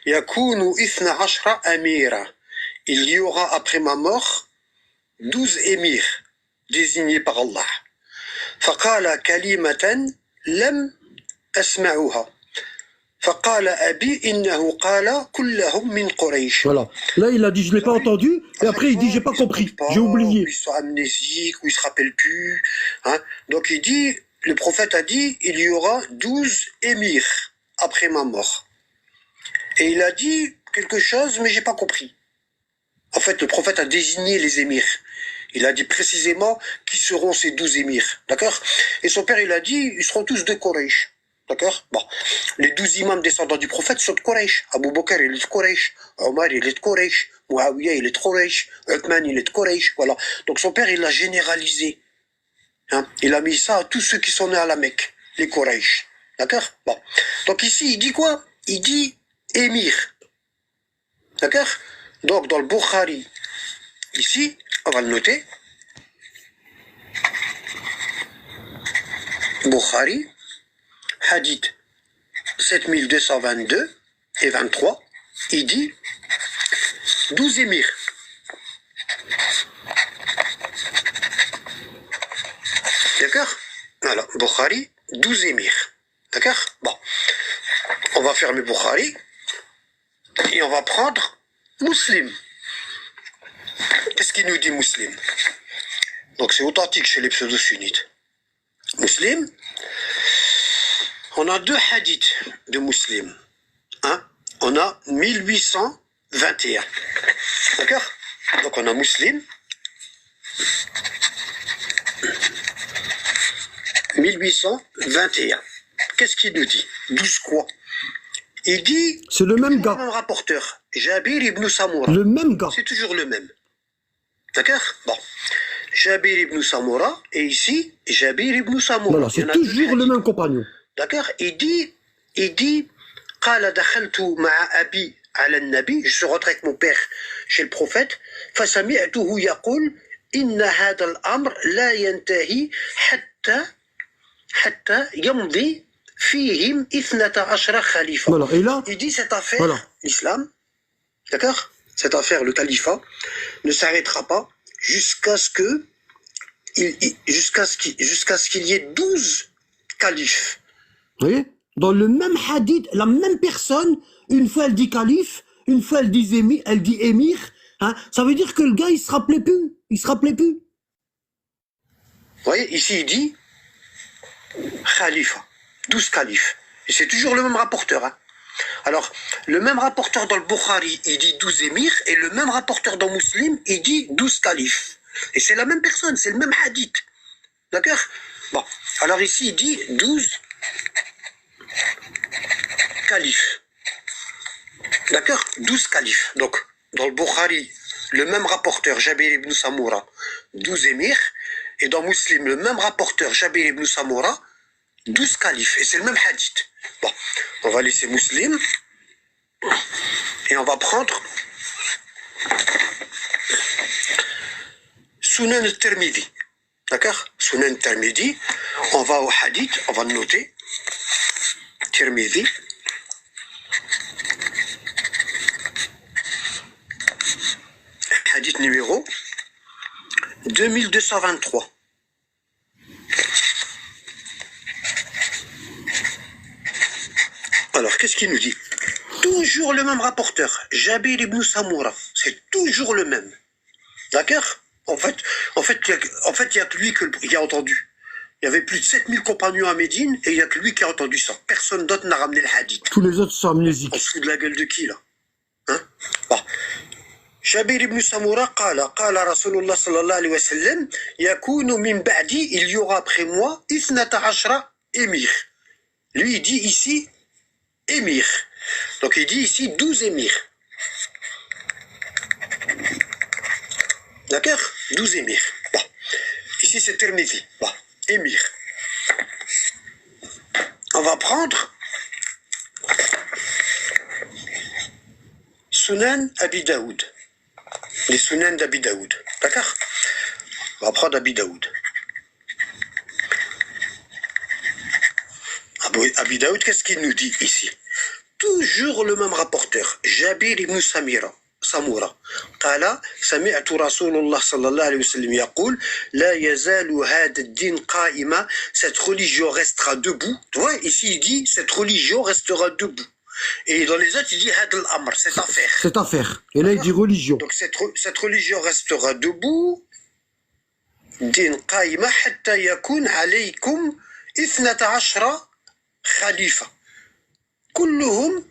يكون 12 أميرا. Il y aura après ma mort 12 émirs désignés par Allah. فقال كلمة لم أسمعها. فقال أبي إنه قال كلهم من قريش. Voilà. Là, il a dit, je l'ai pas entendu. Et après, il dit, j'ai pas compris. J'ai oublié. Ils sont amnésiques, ou ils se rappellent plus. Hein? Donc, il dit, le prophète a dit, il y aura 12 émirs après ma mort. Et il a dit quelque chose, mais j'ai pas compris. En fait, le prophète a désigné les émirs. Il a dit précisément qui seront ces 12 émirs. D'accord? Et son père, il a dit, ils seront tous de Quraysh. D'accord? Bon. Les 12 imams descendants du prophète sont de Quraysh. Abu Bakr, il est de Quraysh. Omar, il est de Quraysh. Muawiyah, il est de Quraysh. Uthman, il est de Quraysh. Voilà. Donc son père, il l'a généralisé. Hein? Il a mis ça à tous ceux qui sont nés à la Mecque. Les Quraysh. D'accord? Bon. Donc ici, il dit quoi? Il dit émir. D'accord? Donc dans le Bukhari, ici, on va le noter. Bukhari, hadith 7222 et 23, il dit 12 émirs. D'accord? Voilà, Bukhari, 12 émirs. D'accord? Bon, on va fermer Bukhari et on va prendre Muslim. Qu'est-ce qu'il nous dit Muslim? Donc c'est authentique chez les pseudo-sunnites. Muslim, on a deux hadiths de Muslim. Hein? On a 1821. D'accord? Donc on a Muslim. 1821. Qu'est-ce qu'il nous dit? 12 quoi? Il dit... C'est le même gars. Le même rapporteur. Jabir ibn Samura. Le même gars. C'est toujours le même. D'accord? Bon. Jabir ibn Samura, et ici, Jabir ibn Samura. Voilà, c'est toujours le même compagnon. D'accord? Il dit, قال دخلت مع أبي على النبي, je suis rentré avec mon père chez le prophète, فسمعته يقول إن هذا الأمر لا ينتهي حتى يمضي فيهم 12 خليفة. Voilà, et là, il dit cette affaire, voilà. L'islam, d'accord? Cette affaire, le califat, ne s'arrêtera pas jusqu'à ce qu'il y ait 12 califes. Vous voyez? Dans le même hadith, la même personne, une fois elle dit calife, une fois elle dit émir, hein, ça veut dire que le gars il se rappelait plus. Vous voyez, ici il dit khalifa, 12 califes. Et c'est toujours le même rapporteur. Hein. Alors, le même rapporteur dans le Bukhari, il dit 12 émirs, et le même rapporteur dans Muslim, il dit 12 califes. Et c'est la même personne, c'est le même hadith. D'accord? Bon, alors ici il dit 12 califes. D'accord? 12 califes. Donc, dans le Bukhari, le même rapporteur, Jabir ibn Samura, 12 émirs, et dans Muslim, le même rapporteur, Jabir ibn Samura, 12 califes. Et c'est le même hadith. Bon, on va laisser Muslim, et on va prendre Sunan al-Tirmidhi. D'accord? Sunan al-Tirmidhi, on va au hadith, on va le noter. Tirmidhi. Hadith numéro 2223. Alors, qu'est-ce qu'il nous dit? Toujours le même rapporteur, Jabir ibn Samoura. C'est toujours le même. D'accord? En fait, il y a que lui qui a entendu. Il y avait plus de 7000 compagnons à Médine et il y a que lui qui a entendu ça. Personne d'autre n'a ramené le hadith. Tous les autres sont amnésiques. On se fout de la gueule de qui, là? Hein? Bon. Jabir ibn Samoura qala Rasulullah sallallahu alayhi wa sallam, yakunu min ba'di, il y aura après moi, 12 émirs. Lui, il dit ici, émir. Donc il dit ici 12 émirs. D'accord? 12 émirs. Bon. Ici c'est Tirmidhi. Bon. Émir. On va prendre Sunan Abi Daoud. Les Sunan d'Abi Daoud. D'accord? On va prendre Abi Daoud. Abi Daoud, qu'est-ce qu'il nous dit ici? Toujours le même rapporteur, Jabir ibn Samoura. قال سمعت رسول الله صلى الله عليه وسلم يقول لا يزال هذا الدين قائما, cette religion restera debout. Tu vois, ici il dit cette religion restera debout. Et dans les autres il dit هذا الأمر, cette affaire. Cette affaire. Et là, il dit religion. Donc cette religion restera debout. دين قائمة حتى يكون عليكم 12 خليفة كلهم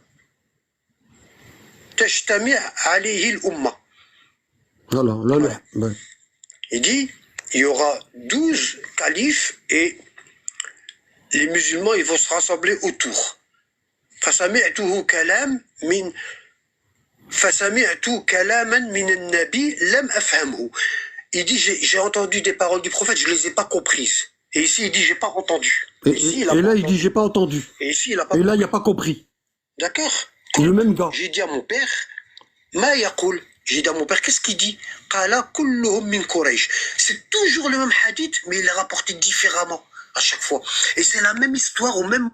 تجتمع عليه الأمة. Voilà, là, ouais. Il dit, il y aura 12 califes et les musulmans, ils vont se rassembler autour. فسمعته كلاما من النبي لم أفهمه. Il dit, j'ai entendu des paroles du prophète, je les ai pas comprises. Et ici, il dit, j'ai pas entendu. Et là, il dit, j'ai pas entendu. Et ici, il a pas Et là, il compris. n'a pas compris. D'accord? Le même gars. J'ai dit à mon père, Ma yaqul. J'ai dit à mon père, qu'est-ce qu'il dit? Qala kulluhum min Quraysh. C'est toujours le même hadith, mais il est rapporté différemment à chaque fois. Et c'est la même histoire au même.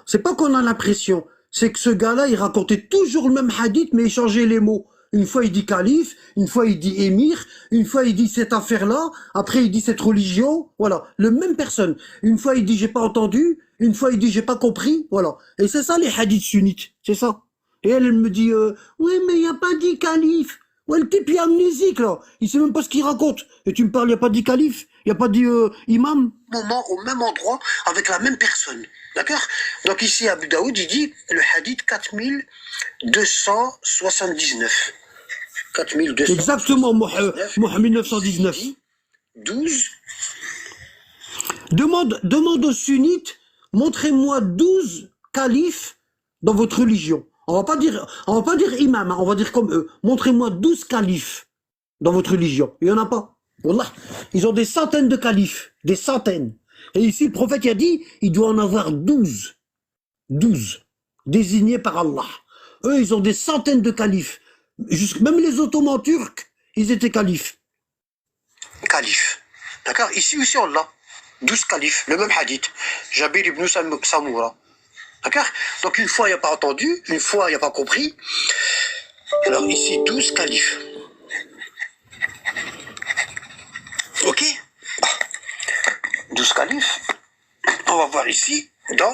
C'est pas qu'on a l'impression, c'est que ce gars-là, il racontait toujours le même hadith, mais il changeait les mots. Une fois, il dit calife, une fois, il dit émir, une fois, il dit cette affaire-là, après, il dit cette religion, voilà. Le même personne. Une fois, il dit j'ai pas entendu, une fois, il dit j'ai pas compris, voilà. Et c'est ça, les hadiths sunnites. C'est ça. Et elle me dit, oui, mais il n'y a pas dit calife. Ouais, le type, il est amnésique, là. Il sait même pas ce qu'il raconte. Et tu me parles, il n'y a pas dit calife, il n'y a pas dit imam. Moment, au même endroit, avec la même personne. D'accord? Donc ici, Abu Daoud, il dit le hadith 4279. 4279. Exactement, Mohamed 919. 12. Demande aux sunnites, montrez-moi 12 califes dans votre religion. On va pas dire imam, hein, on va dire comme eux. Montrez-moi 12 califes dans votre religion. Il y en a pas. Wallah. Ils ont des centaines de califes. Des centaines. Et ici, le prophète il a dit, il doit en avoir 12. 12. Désignés par Allah. Eux, ils ont des centaines de califes. Même les Ottomans turcs, ils étaient califes. Califes. D'accord? Ici aussi, on l'a. 12 califes. Le même hadith. Jabir ibn Samoura. D'accord? Donc une fois, il n'a pas entendu. Une fois, il n'a pas compris. Alors ici, 12 califes. Ok? 12 califes. On va voir ici, dans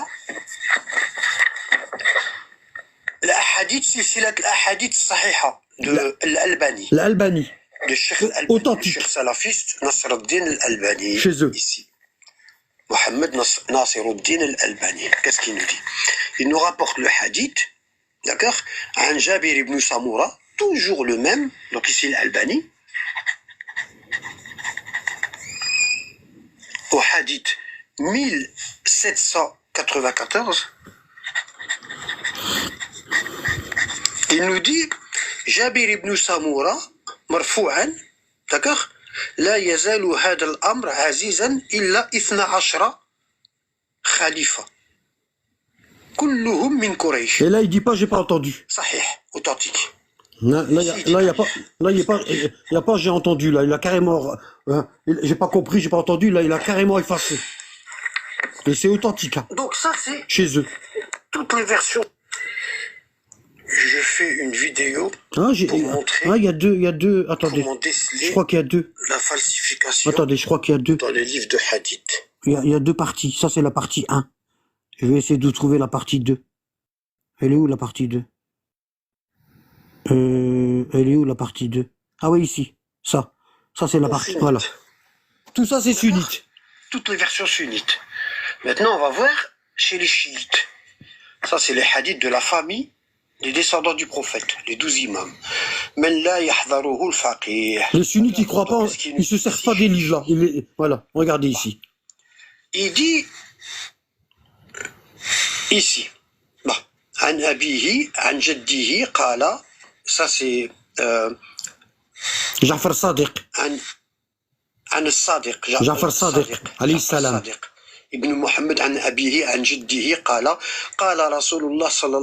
l'ahadith, silsilat l'ahadith sahiha de l'Albani. L'Albanie. De Cheikh Al-Albani. Authentique. Cheikh salafiste Nasruddin Al-Albani. Chez eux. Ici. Mohamed Nasruddin Al-Albani. Qu'est-ce qu'il nous dit? Il nous rapporte le hadith, d'accord? Un Jabir ibn Samoura, toujours le même, donc ici l'Albani. Au hadith 1794, il nous dit Jabir ibn Samoura, marfou'an, d'accord? لا يزال هذا الأمر عزيزا إلا 12 خليفة كلهم من قريش. Et là, il dit pas, j'ai pas entendu. صحيح, authentique. Là, il y a pas, j'ai entendu, là. Il a carrément, j'ai pas compris, j'ai pas entendu, là, il a carrément effacé. Et c'est authentique, hein, Donc ça, c'est chez eux. toutes les versions. Je fais une vidéo Ah, pour montrer, il y a deux, attendez. comment déceler Je crois qu'il y a deux. la falsification Attendez, je crois qu'il y a deux. dans les livres de hadith. Il y a deux parties. Ça, c'est la partie 1. Je vais essayer de trouver la partie 2. Elle est où la partie 2? Elle est où la partie 2? Ah oui, ici. Ça. Ça, c'est la partie. Sunnite. Voilà. Tout ça, c'est sunnite. Toutes les versions sunnites. Maintenant, on va voir chez les chiites. Ça, c'est les hadiths de la famille des descendants du prophète, les 12 imams. Men la yahdharuhu al-faqih. Les sunnites, ils croient pas, Donc, qu'est-ce qu'il ils se nous dit servent ici? pas des livres là. Voilà, regardez ici. Il dit ici, bah, an abihi, an jaddihi, qala, ça c'est Ja'far Sadiq. عن الصادق جعفر صادق عليه السلام. ابن محمد عن أبيه عن جده قال رسول الله صلى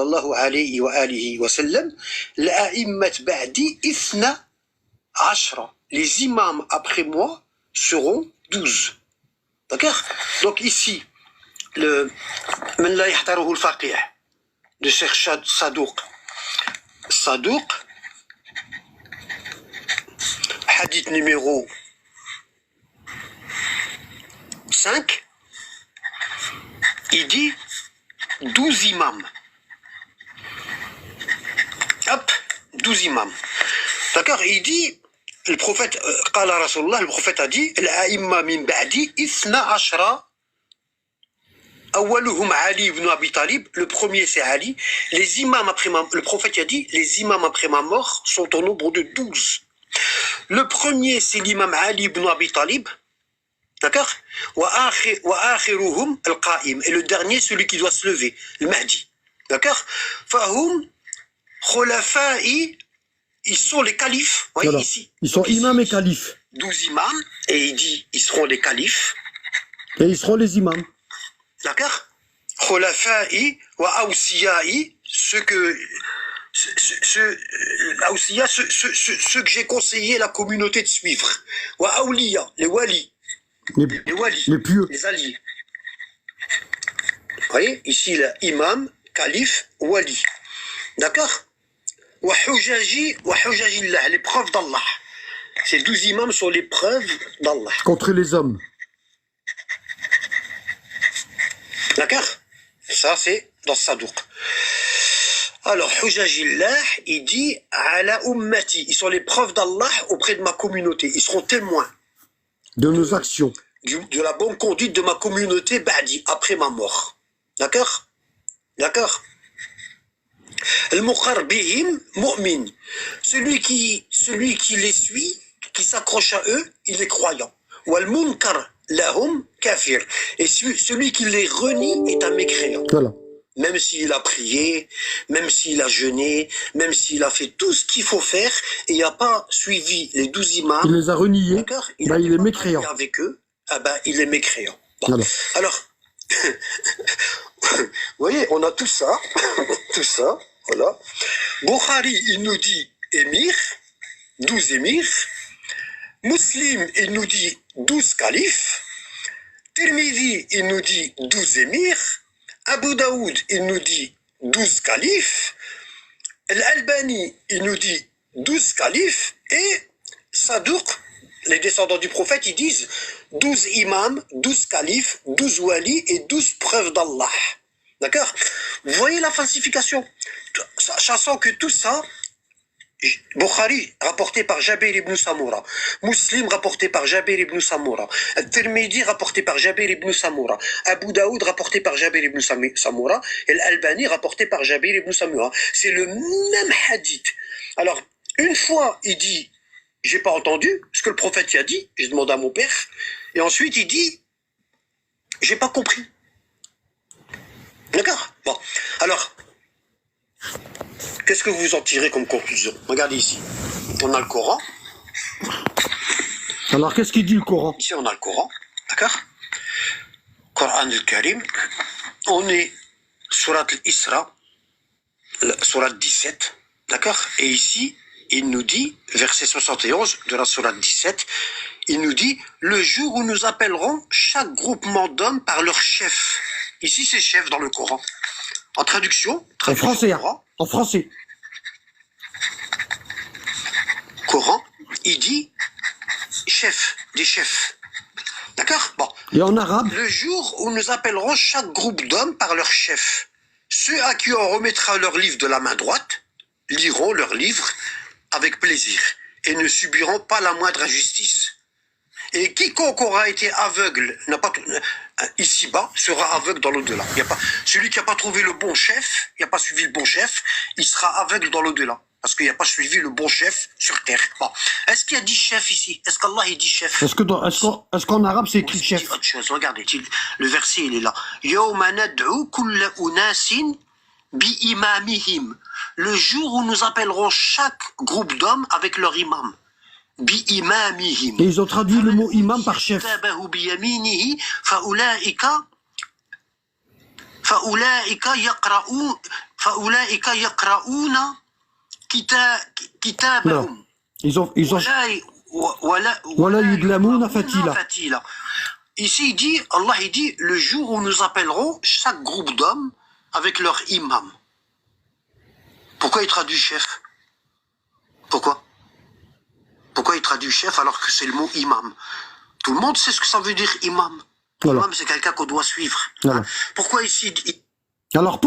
الله عليه وآله وسلم الأئمة بعدي 12. Les imams après moi seront 12. D'accord? Donc ici, le من لا يحضره الفقيه de Cheikh Sadouk, hadith numéro 5, il dit 12 imams. Hop, 12 imams. D'accord? Il dit, le prophète, le prophète a dit, l'a'imma min ba'di 12. Awaluhum Ali ibn Abi Talib, le premier c'est Ali. Les imams après le prophète a dit, les imams après ma mort sont au nombre de 12. Le premier, c'est l'imam Ali ibn Abi Talib. D'accord? Wa akhiruhum al-qa'im. Et le dernier, celui qui doit se lever, le Mahdi. D'accord? Fahum khulafa'i, ils sont les califes. Voyez Voilà. ici. Ils sont Ici, imams et califes. 12 imams, et il dit, ils seront les califes. Et ils seront les imams. D'accord? Khulafa'i wa awsiya'i, ceux que j'ai conseillé la communauté de suivre. Wa awliya, les wali. Les walis, Les pieux. les alliés. Vous voyez, ici, là, imam, calife, wali. D'accord? Wa hujajillah, les preuves d'Allah. Ces 12 imams sont les preuves d'Allah. Contre les hommes. D'accord? Ça, c'est dans Sadouk. Alors, hujajillah, il dit, ala ummati, ils sont les preuves d'Allah auprès de ma communauté. Ils seront témoins De nos actions. de la bonne conduite de ma communauté ba'di, après ma mort. D'accord? D'accord? Al-muqar bihim mu'min. Celui qui les suit, qui s'accroche à eux, il est croyant. Wal-munkar lahum kafir. Et celui qui les renie est un mécréant. Voilà. Même s'il a prié, même s'il a jeûné, même s'il a fait tout ce qu'il faut faire, et il n'a pas suivi les 12 imams. Il les a reniés. D'accord? Il est pas mécréant. prié avec eux. Ah ben, il est mécréant. Bon. Voilà. Alors, vous voyez, on a tout ça, voilà. Bukhari, il nous dit émir, 12 émirs. Muslim, il nous dit 12 califes. Tirmidhi, il nous dit 12 émirs. Abu Daoud, il nous dit 12 califes. Al-Albani, il nous dit 12 califes. Et Sadouk, les descendants du prophète, ils disent 12 imams, 12 califes, 12 walis et 12 preuves d'Allah. D'accord? Vous voyez la falsification? Sachant que tout ça, Bukhari, rapporté par Jabir ibn Samura. Muslim, rapporté par Jabir ibn Samura. Tirmidhi, rapporté par Jabir ibn Samura. Abu Daoud, rapporté par Jabir ibn Samura. Et l'Albani, rapporté par Jabir ibn Samura. C'est le même hadith. Alors, une fois, il dit, j'ai pas entendu ce que le prophète y a dit, j'ai demandé à mon père. Et ensuite, il dit, j'ai pas compris. D'accord? Bon. Alors, qu'est-ce que vous en tirez comme conclusion? Regardez ici. On a le Coran. Alors, qu'est-ce qu'il dit le Coran? Ici, on a le Coran. D'accord? Coran al-Karim. On est Surat al-Isra, Surat 17. D'accord? Et ici, il nous dit, verset 71 de la Surat 17, il nous dit, le jour où nous appellerons chaque groupement d'hommes par leur chef. Ici, c'est chef dans le Coran. En traduction, En français, hein. Coran, En français. Coran, il dit chef, des chefs. D'accord? Bon. Et en arabe, Le jour où nous appellerons chaque groupe d'hommes par leur chef. Ceux à qui on remettra leur livre de la main droite liront leur livre avec plaisir et ne subiront pas la moindre injustice. Et quiconque aura été aveugle, ici-bas, sera aveugle dans l'au-delà. Celui qui n'a pas trouvé le bon chef, il n'a pas suivi le bon chef, il sera aveugle dans l'au-delà. Parce qu'il n'a pas suivi le bon chef sur terre. Bon. Est-ce qu'il y a dit chef ici? Est-ce qu'Allah il dit chef? Est-ce qu'en arabe c'est écrit Il chef? dit autre chose. Regardez, le verset il est là. Yawma nad'u kulla unasin bi imamihim. Le jour où nous appellerons chaque groupe d'hommes avec leur imam. Bi imamihim. Et ils ont traduit le mot imam par chef. Bi yaminihi faulaika yaqra'una kitabahum. Ils ont Wala yudlamuna fatila. Ici il dit, Allah il dit, le jour où nous appellerons chaque groupe d'hommes avec leur imam. Pourquoi il traduit chef? Pourquoi il traduit chef alors que c'est le mot imam? Tout le monde sait ce que ça veut dire imam. Voilà. Imam c'est quelqu'un qu'on doit suivre. Voilà. Pourquoi ici Alors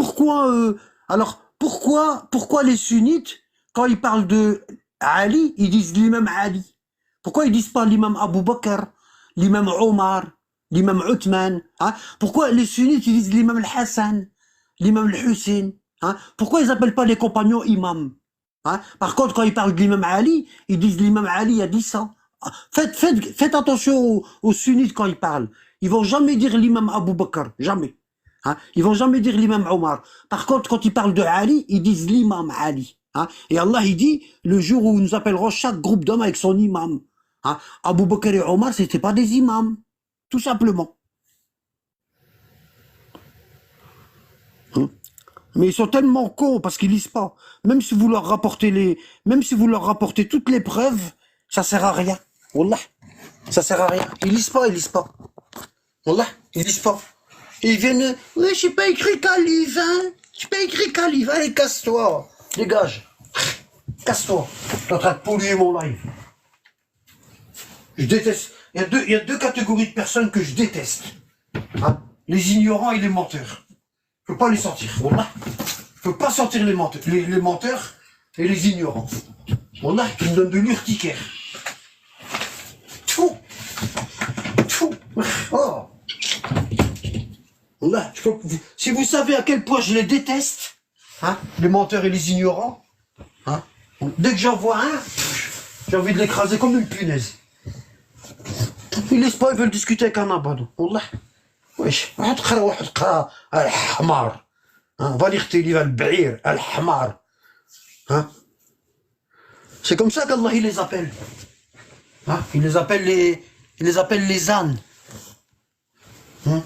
pourquoi les sunnites, quand ils parlent de Ali, ils disent l'imam Ali? Pourquoi ils disent pas l'imam Abu Bakr, l'imam Omar, l'imam Uthman, hein? Pourquoi les sunnites ils disent l'imam Al-Hassan, l'imam Al-Hussein, hein? Pourquoi ils appellent pas les compagnons imam, hein? Par contre, quand ils parlent de l'imam Ali, ils disent l'imam Ali a dit ça. Faites attention aux sunnites quand ils parlent. Ils vont jamais dire l'imam Abu Bakr, jamais. Hein? Ils vont jamais dire l'imam Omar. Par contre, quand ils parlent de Ali, ils disent l'imam Ali. Hein? Et Allah, il dit, le jour où nous appellerons chaque groupe d'hommes avec son imam. Hein? Abu Bakr et Omar, c'était pas des imams. Tout simplement. Hein? Mais ils sont tellement cons parce qu'ils lisent pas. Même si vous leur rapportez toutes les preuves, ça sert à rien. Wallah. Ça sert à rien. Ils lisent pas. Wallah, ils lisent pas. Et ils viennent, ouais, j'ai pas écrit qu'un livre, hein. J'ai pas écrit qu'un livre. Allez, casse-toi. Dégage. Casse-toi. T'es en train de polluer mon live. Je déteste. Il y a deux catégories de personnes que je déteste. Hein? Les ignorants et les menteurs. Je peux pas les sortir. Wallah. Je peux pas sortir les menteurs. Les menteurs et les ignorants. Wallah, qui me donnent de l'urticaire. Tfou. Oh. Là, si vous savez à quel point je les déteste, hein, les menteurs et les ignorants, hein, dès que j'en vois un, j'ai envie de l'écraser comme une punaise. Ils laissent pas, ils veulent discuter avec un abad. Wallah. Wesh, al-hamar. Va lire tes livres, al-ba'ir, al-hamar. Hein. C'est comme ça qu'Allah il les appelle. Hein, il les appelle les ânes. Hein.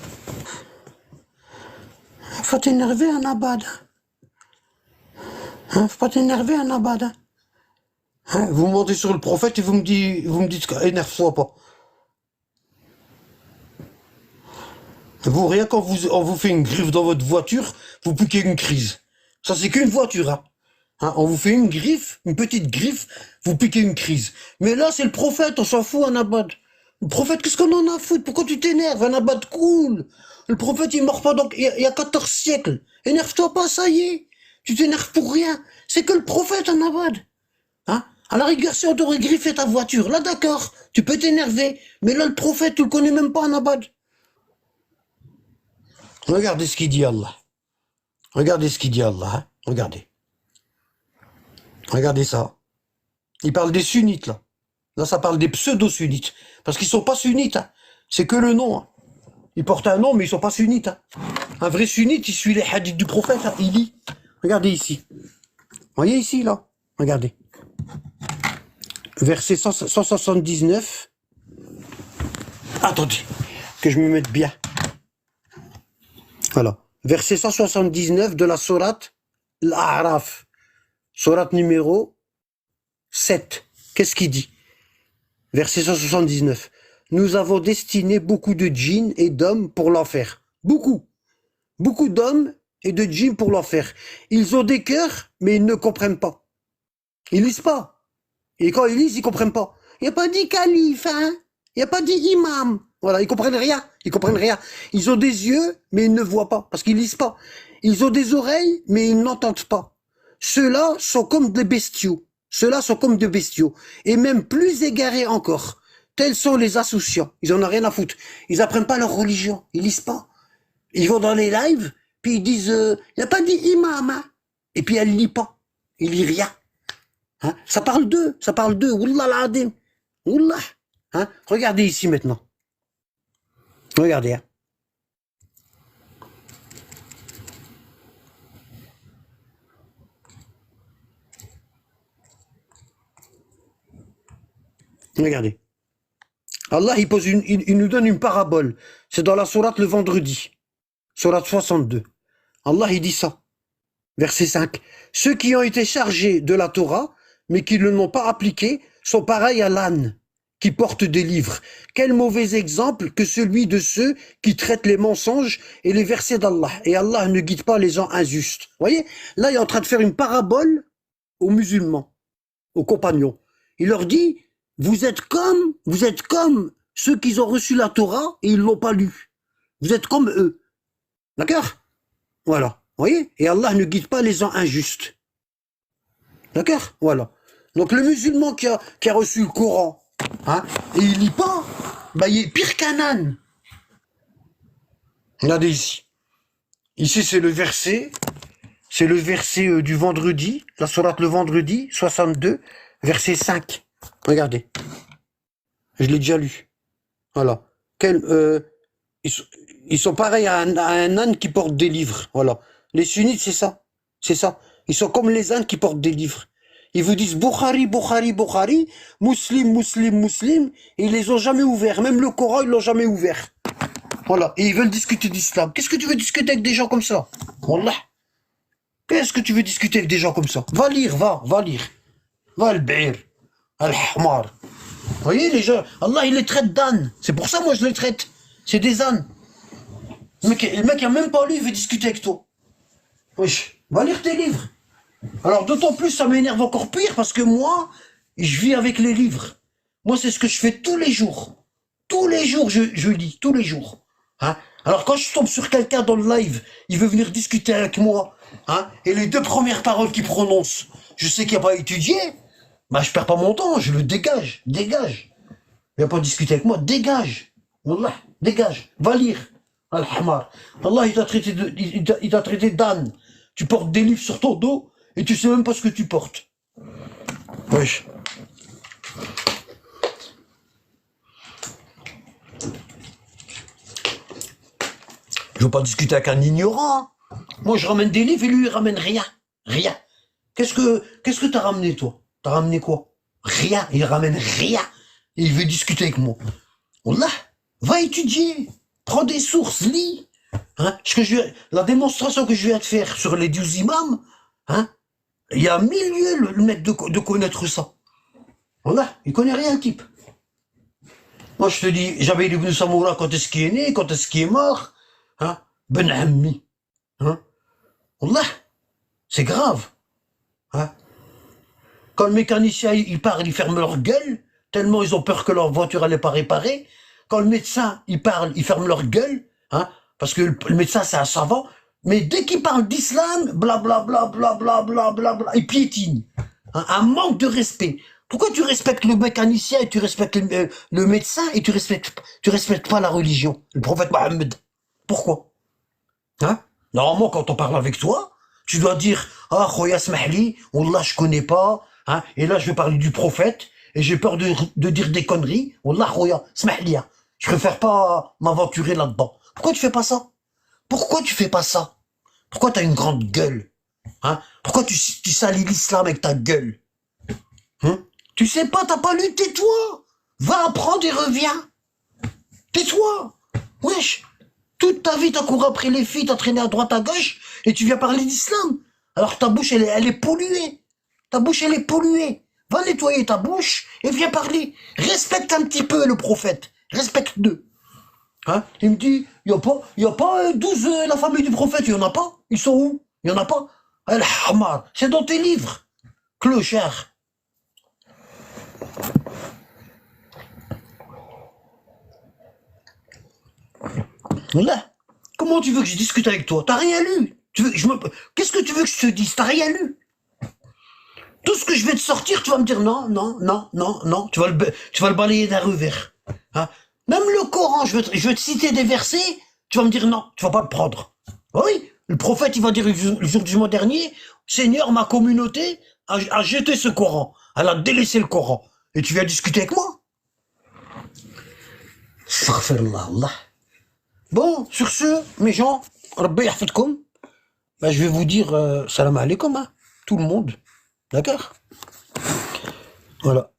Faut t'énerver un abad. Hein, faut pas t'énerver un abad. Hein, vous montez sur le prophète et vous me dites énerve-toi pas. Vous, rien quand on vous fait une griffe dans votre voiture, vous piquez une crise. Ça c'est qu'une voiture. Hein. Hein, on vous fait une griffe, une petite griffe, vous piquez une crise. Mais là c'est le prophète, on s'en fout un abad. Le prophète, qu'est-ce qu'on en a à foutre? Pourquoi tu t'énerves? Un abad cool. Le prophète, il mord pas donc il y a 14 siècles. Énerve-toi pas, ça y est. Tu t'énerves pour rien. C'est que le prophète, un abad. Hein? À la rigueur, si on t'aurait griffé ta voiture, là d'accord, tu peux t'énerver. Mais là, le prophète, tu le connais même pas, un abad. Regardez ce qu'il dit Allah. Regardez ce qu'il dit Allah. Hein? Regardez. Regardez ça. Il parle des sunnites, là. Là, ça parle des pseudo-sunnites. Parce qu'ils sont pas sunnites. Hein. C'est que le nom. Hein. Ils portent un nom, mais ils sont pas sunnites. Hein. Un vrai sunnite, il suit les hadiths du prophète. Hein. Il lit. Regardez ici. Vous voyez ici, là. Regardez. Verset 179. Attendez. Que je me mette bien. Voilà. Verset 179 de la sourate Al-A'raf. Sourate numéro 7. Qu'est-ce qu'il dit? Verset 179. Nous avons destiné beaucoup de djinns et d'hommes pour l'enfer. Beaucoup. Beaucoup d'hommes et de djinns pour l'enfer. Ils ont des cœurs, mais ils ne comprennent pas. Ils lisent pas. Et quand ils lisent, ils comprennent pas. Il n'y a pas dit calife, hein? Il n'y a pas dit imam. Voilà, ils comprennent rien. Ils comprennent rien. Ils ont des yeux, mais ils ne voient pas, parce qu'ils lisent pas. Ils ont des oreilles, mais ils n'entendent pas. Ceux-là sont comme des bestiaux. Ceux-là sont comme des bestiaux. Et même plus égarés encore. Tels sont les associants. Ils en ont rien à foutre. Ils apprennent pas leur religion. Ils lisent pas. Ils vont dans les lives, puis ils disent, il n'y a pas dit imam, hein. Et puis elle lit pas. Il lit rien. Hein? Ça parle d'eux. Wallah l'adim. Wallah. Hein? Regardez ici maintenant. Regardez. Hein. Regardez. Allah, il nous donne une parabole. C'est dans la sourate le vendredi. Sourate 62. Allah, il dit ça. Verset 5. Ceux qui ont été chargés de la Torah, mais qui ne l'ont pas appliquée, sont pareils à l'âne qui porte des livres. Quel mauvais exemple que celui de ceux qui traitent les mensonges et les versets d'Allah. Et Allah ne guide pas les gens injustes. Vous voyez? Là, il est en train de faire une parabole aux musulmans, aux compagnons. Il leur dit, vous êtes comme ceux qui ont reçu la Torah et ils l'ont pas lu. Vous êtes comme eux. D'accord? Voilà. Vous voyez? Et Allah ne guide pas les gens injustes. D'accord? Voilà. Donc le musulman qui a reçu le Coran, hein, et il lit pas, bah il est pire qu'un âne. Regardez ici. Ici c'est le verset du vendredi, la sourate le vendredi, 62, verset 5. Regardez. Je l'ai déjà lu. Voilà. Ils sont pareils à un âne qui porte des livres. Voilà. Les sunnites, c'est ça. C'est ça. Ils sont comme les ânes qui portent des livres. Ils vous disent Bukhari, Bukhari, Bukhari, Muslim, Muslim, Muslim, et ils les ont jamais ouverts. Même le Coran, ils l'ont jamais ouvert. Voilà. Et ils veulent discuter d'islam. Qu'est-ce que tu veux discuter avec des gens comme ça? Wallah. Qu'est-ce que tu veux discuter avec des gens comme ça? Va lire, va lire. Va al-Ba'ir, al-Hamar. Vous voyez, les gens, Allah, il les traite d'ânes. C'est pour ça, moi, je les traite. C'est des ânes. Le mec, il a même pas lu, il veut discuter avec toi. Wesh, va lire tes livres. Alors, d'autant plus, ça m'énerve encore pire, parce que moi, je vis avec les livres. Moi, c'est ce que je fais tous les jours. Tous les jours, je lis, tous les jours. Hein? Alors, quand je tombe sur quelqu'un dans le live, il veut venir discuter avec moi, hein, et les deux premières paroles qu'il prononce, je sais qu'il n'a pas étudié, bah, je perds pas mon temps, je le dégage. Il va pas discuter avec moi, dégage. Wallah, dégage, va lire. Al-Hamar. Allah, il t'a traité d'âne. Tu portes des livres sur ton dos, et tu sais même pas ce que tu portes. Wesh. Je veux pas discuter avec un ignorant. Moi, je ramène des livres et lui, il ramène rien. Rien. Qu'est-ce que t'as ramené, toi? T'as ramené quoi? Rien. Il ramène rien. Et il veut discuter avec moi. Wallah, va étudier. Prends des sources, lis. Hein? La démonstration que je viens de faire sur les 12 imams, hein? Il y a 1000 lieux, le mec, de connaître ça. Wallah, il connaît rien, le type. Moi, je te dis, j'avais Ibn Samoura quand est-ce qu'il est né, quand est-ce qu'il est mort. Hein? Ben Ammi. Hein? Wallah, c'est grave. Hein? Quand le mécanicien, il parle, ils ferment leur gueule, tellement ils ont peur que leur voiture n'allait pas réparer. Quand le médecin, il parle, ils ferment leur gueule, hein, parce que le médecin, c'est un savant. Mais dès qu'il parle d'islam, blablabla, blablabla, blablabla, il piétine. Hein, un manque de respect. Pourquoi tu respectes le mécanicien et tu respectes le médecin et tu respectes pas la religion, le prophète Mohammed? Pourquoi? Hein? Normalement, quand on parle avec toi, tu dois dire, ah, khoya smahli, wallah, je connais pas, hein, et là, je vais parler du prophète, et j'ai peur de dire des conneries, wallah, khoya smahli, hein. Je préfère pas m'aventurer là-dedans. Pourquoi tu fais pas ça? Pourquoi tu fais pas ça? Pourquoi t'as une grande gueule? Hein? Pourquoi tu salis l'islam avec ta gueule? Hein? Tu sais pas, t'as pas lu, tais-toi! Va apprendre et reviens! Tais-toi! Wesh! Toute ta vie, t'as couru après les filles, t'as traîné à droite à gauche, et tu viens parler d'islam. Alors ta bouche, elle est polluée. Ta bouche, elle est polluée. Va nettoyer ta bouche et viens parler. Respecte un petit peu le prophète. Respecte-le. Hein? Il me dit, il y a pas 12 la famille du prophète, il y en a pas. Ils sont où? Il y en a pas. Al-Hamar, c'est dans tes livres. Clochard. Là, comment tu veux que je discute avec toi? T'as rien lu. Qu'est-ce que tu veux que je te dise? T'as rien lu. Tout ce que je vais te sortir, tu vas me dire non, non, non, non, non. Tu vas le balayer d'un revers. Hein? Même le Coran, je vais te citer des versets, tu vas me dire non, tu vas pas le prendre. Oui, le prophète, il va dire le jour du mois dernier, Seigneur, ma communauté a jeté ce Coran. Elle a délaissé le Coran. Et tu viens discuter avec moi? Astaghfirullah, Allah. Bon, sur ce, mes gens, Rabbi yahfadkoum, ben, je vais vous dire salam alaikum, hein, tout le monde. D'accord? Voilà.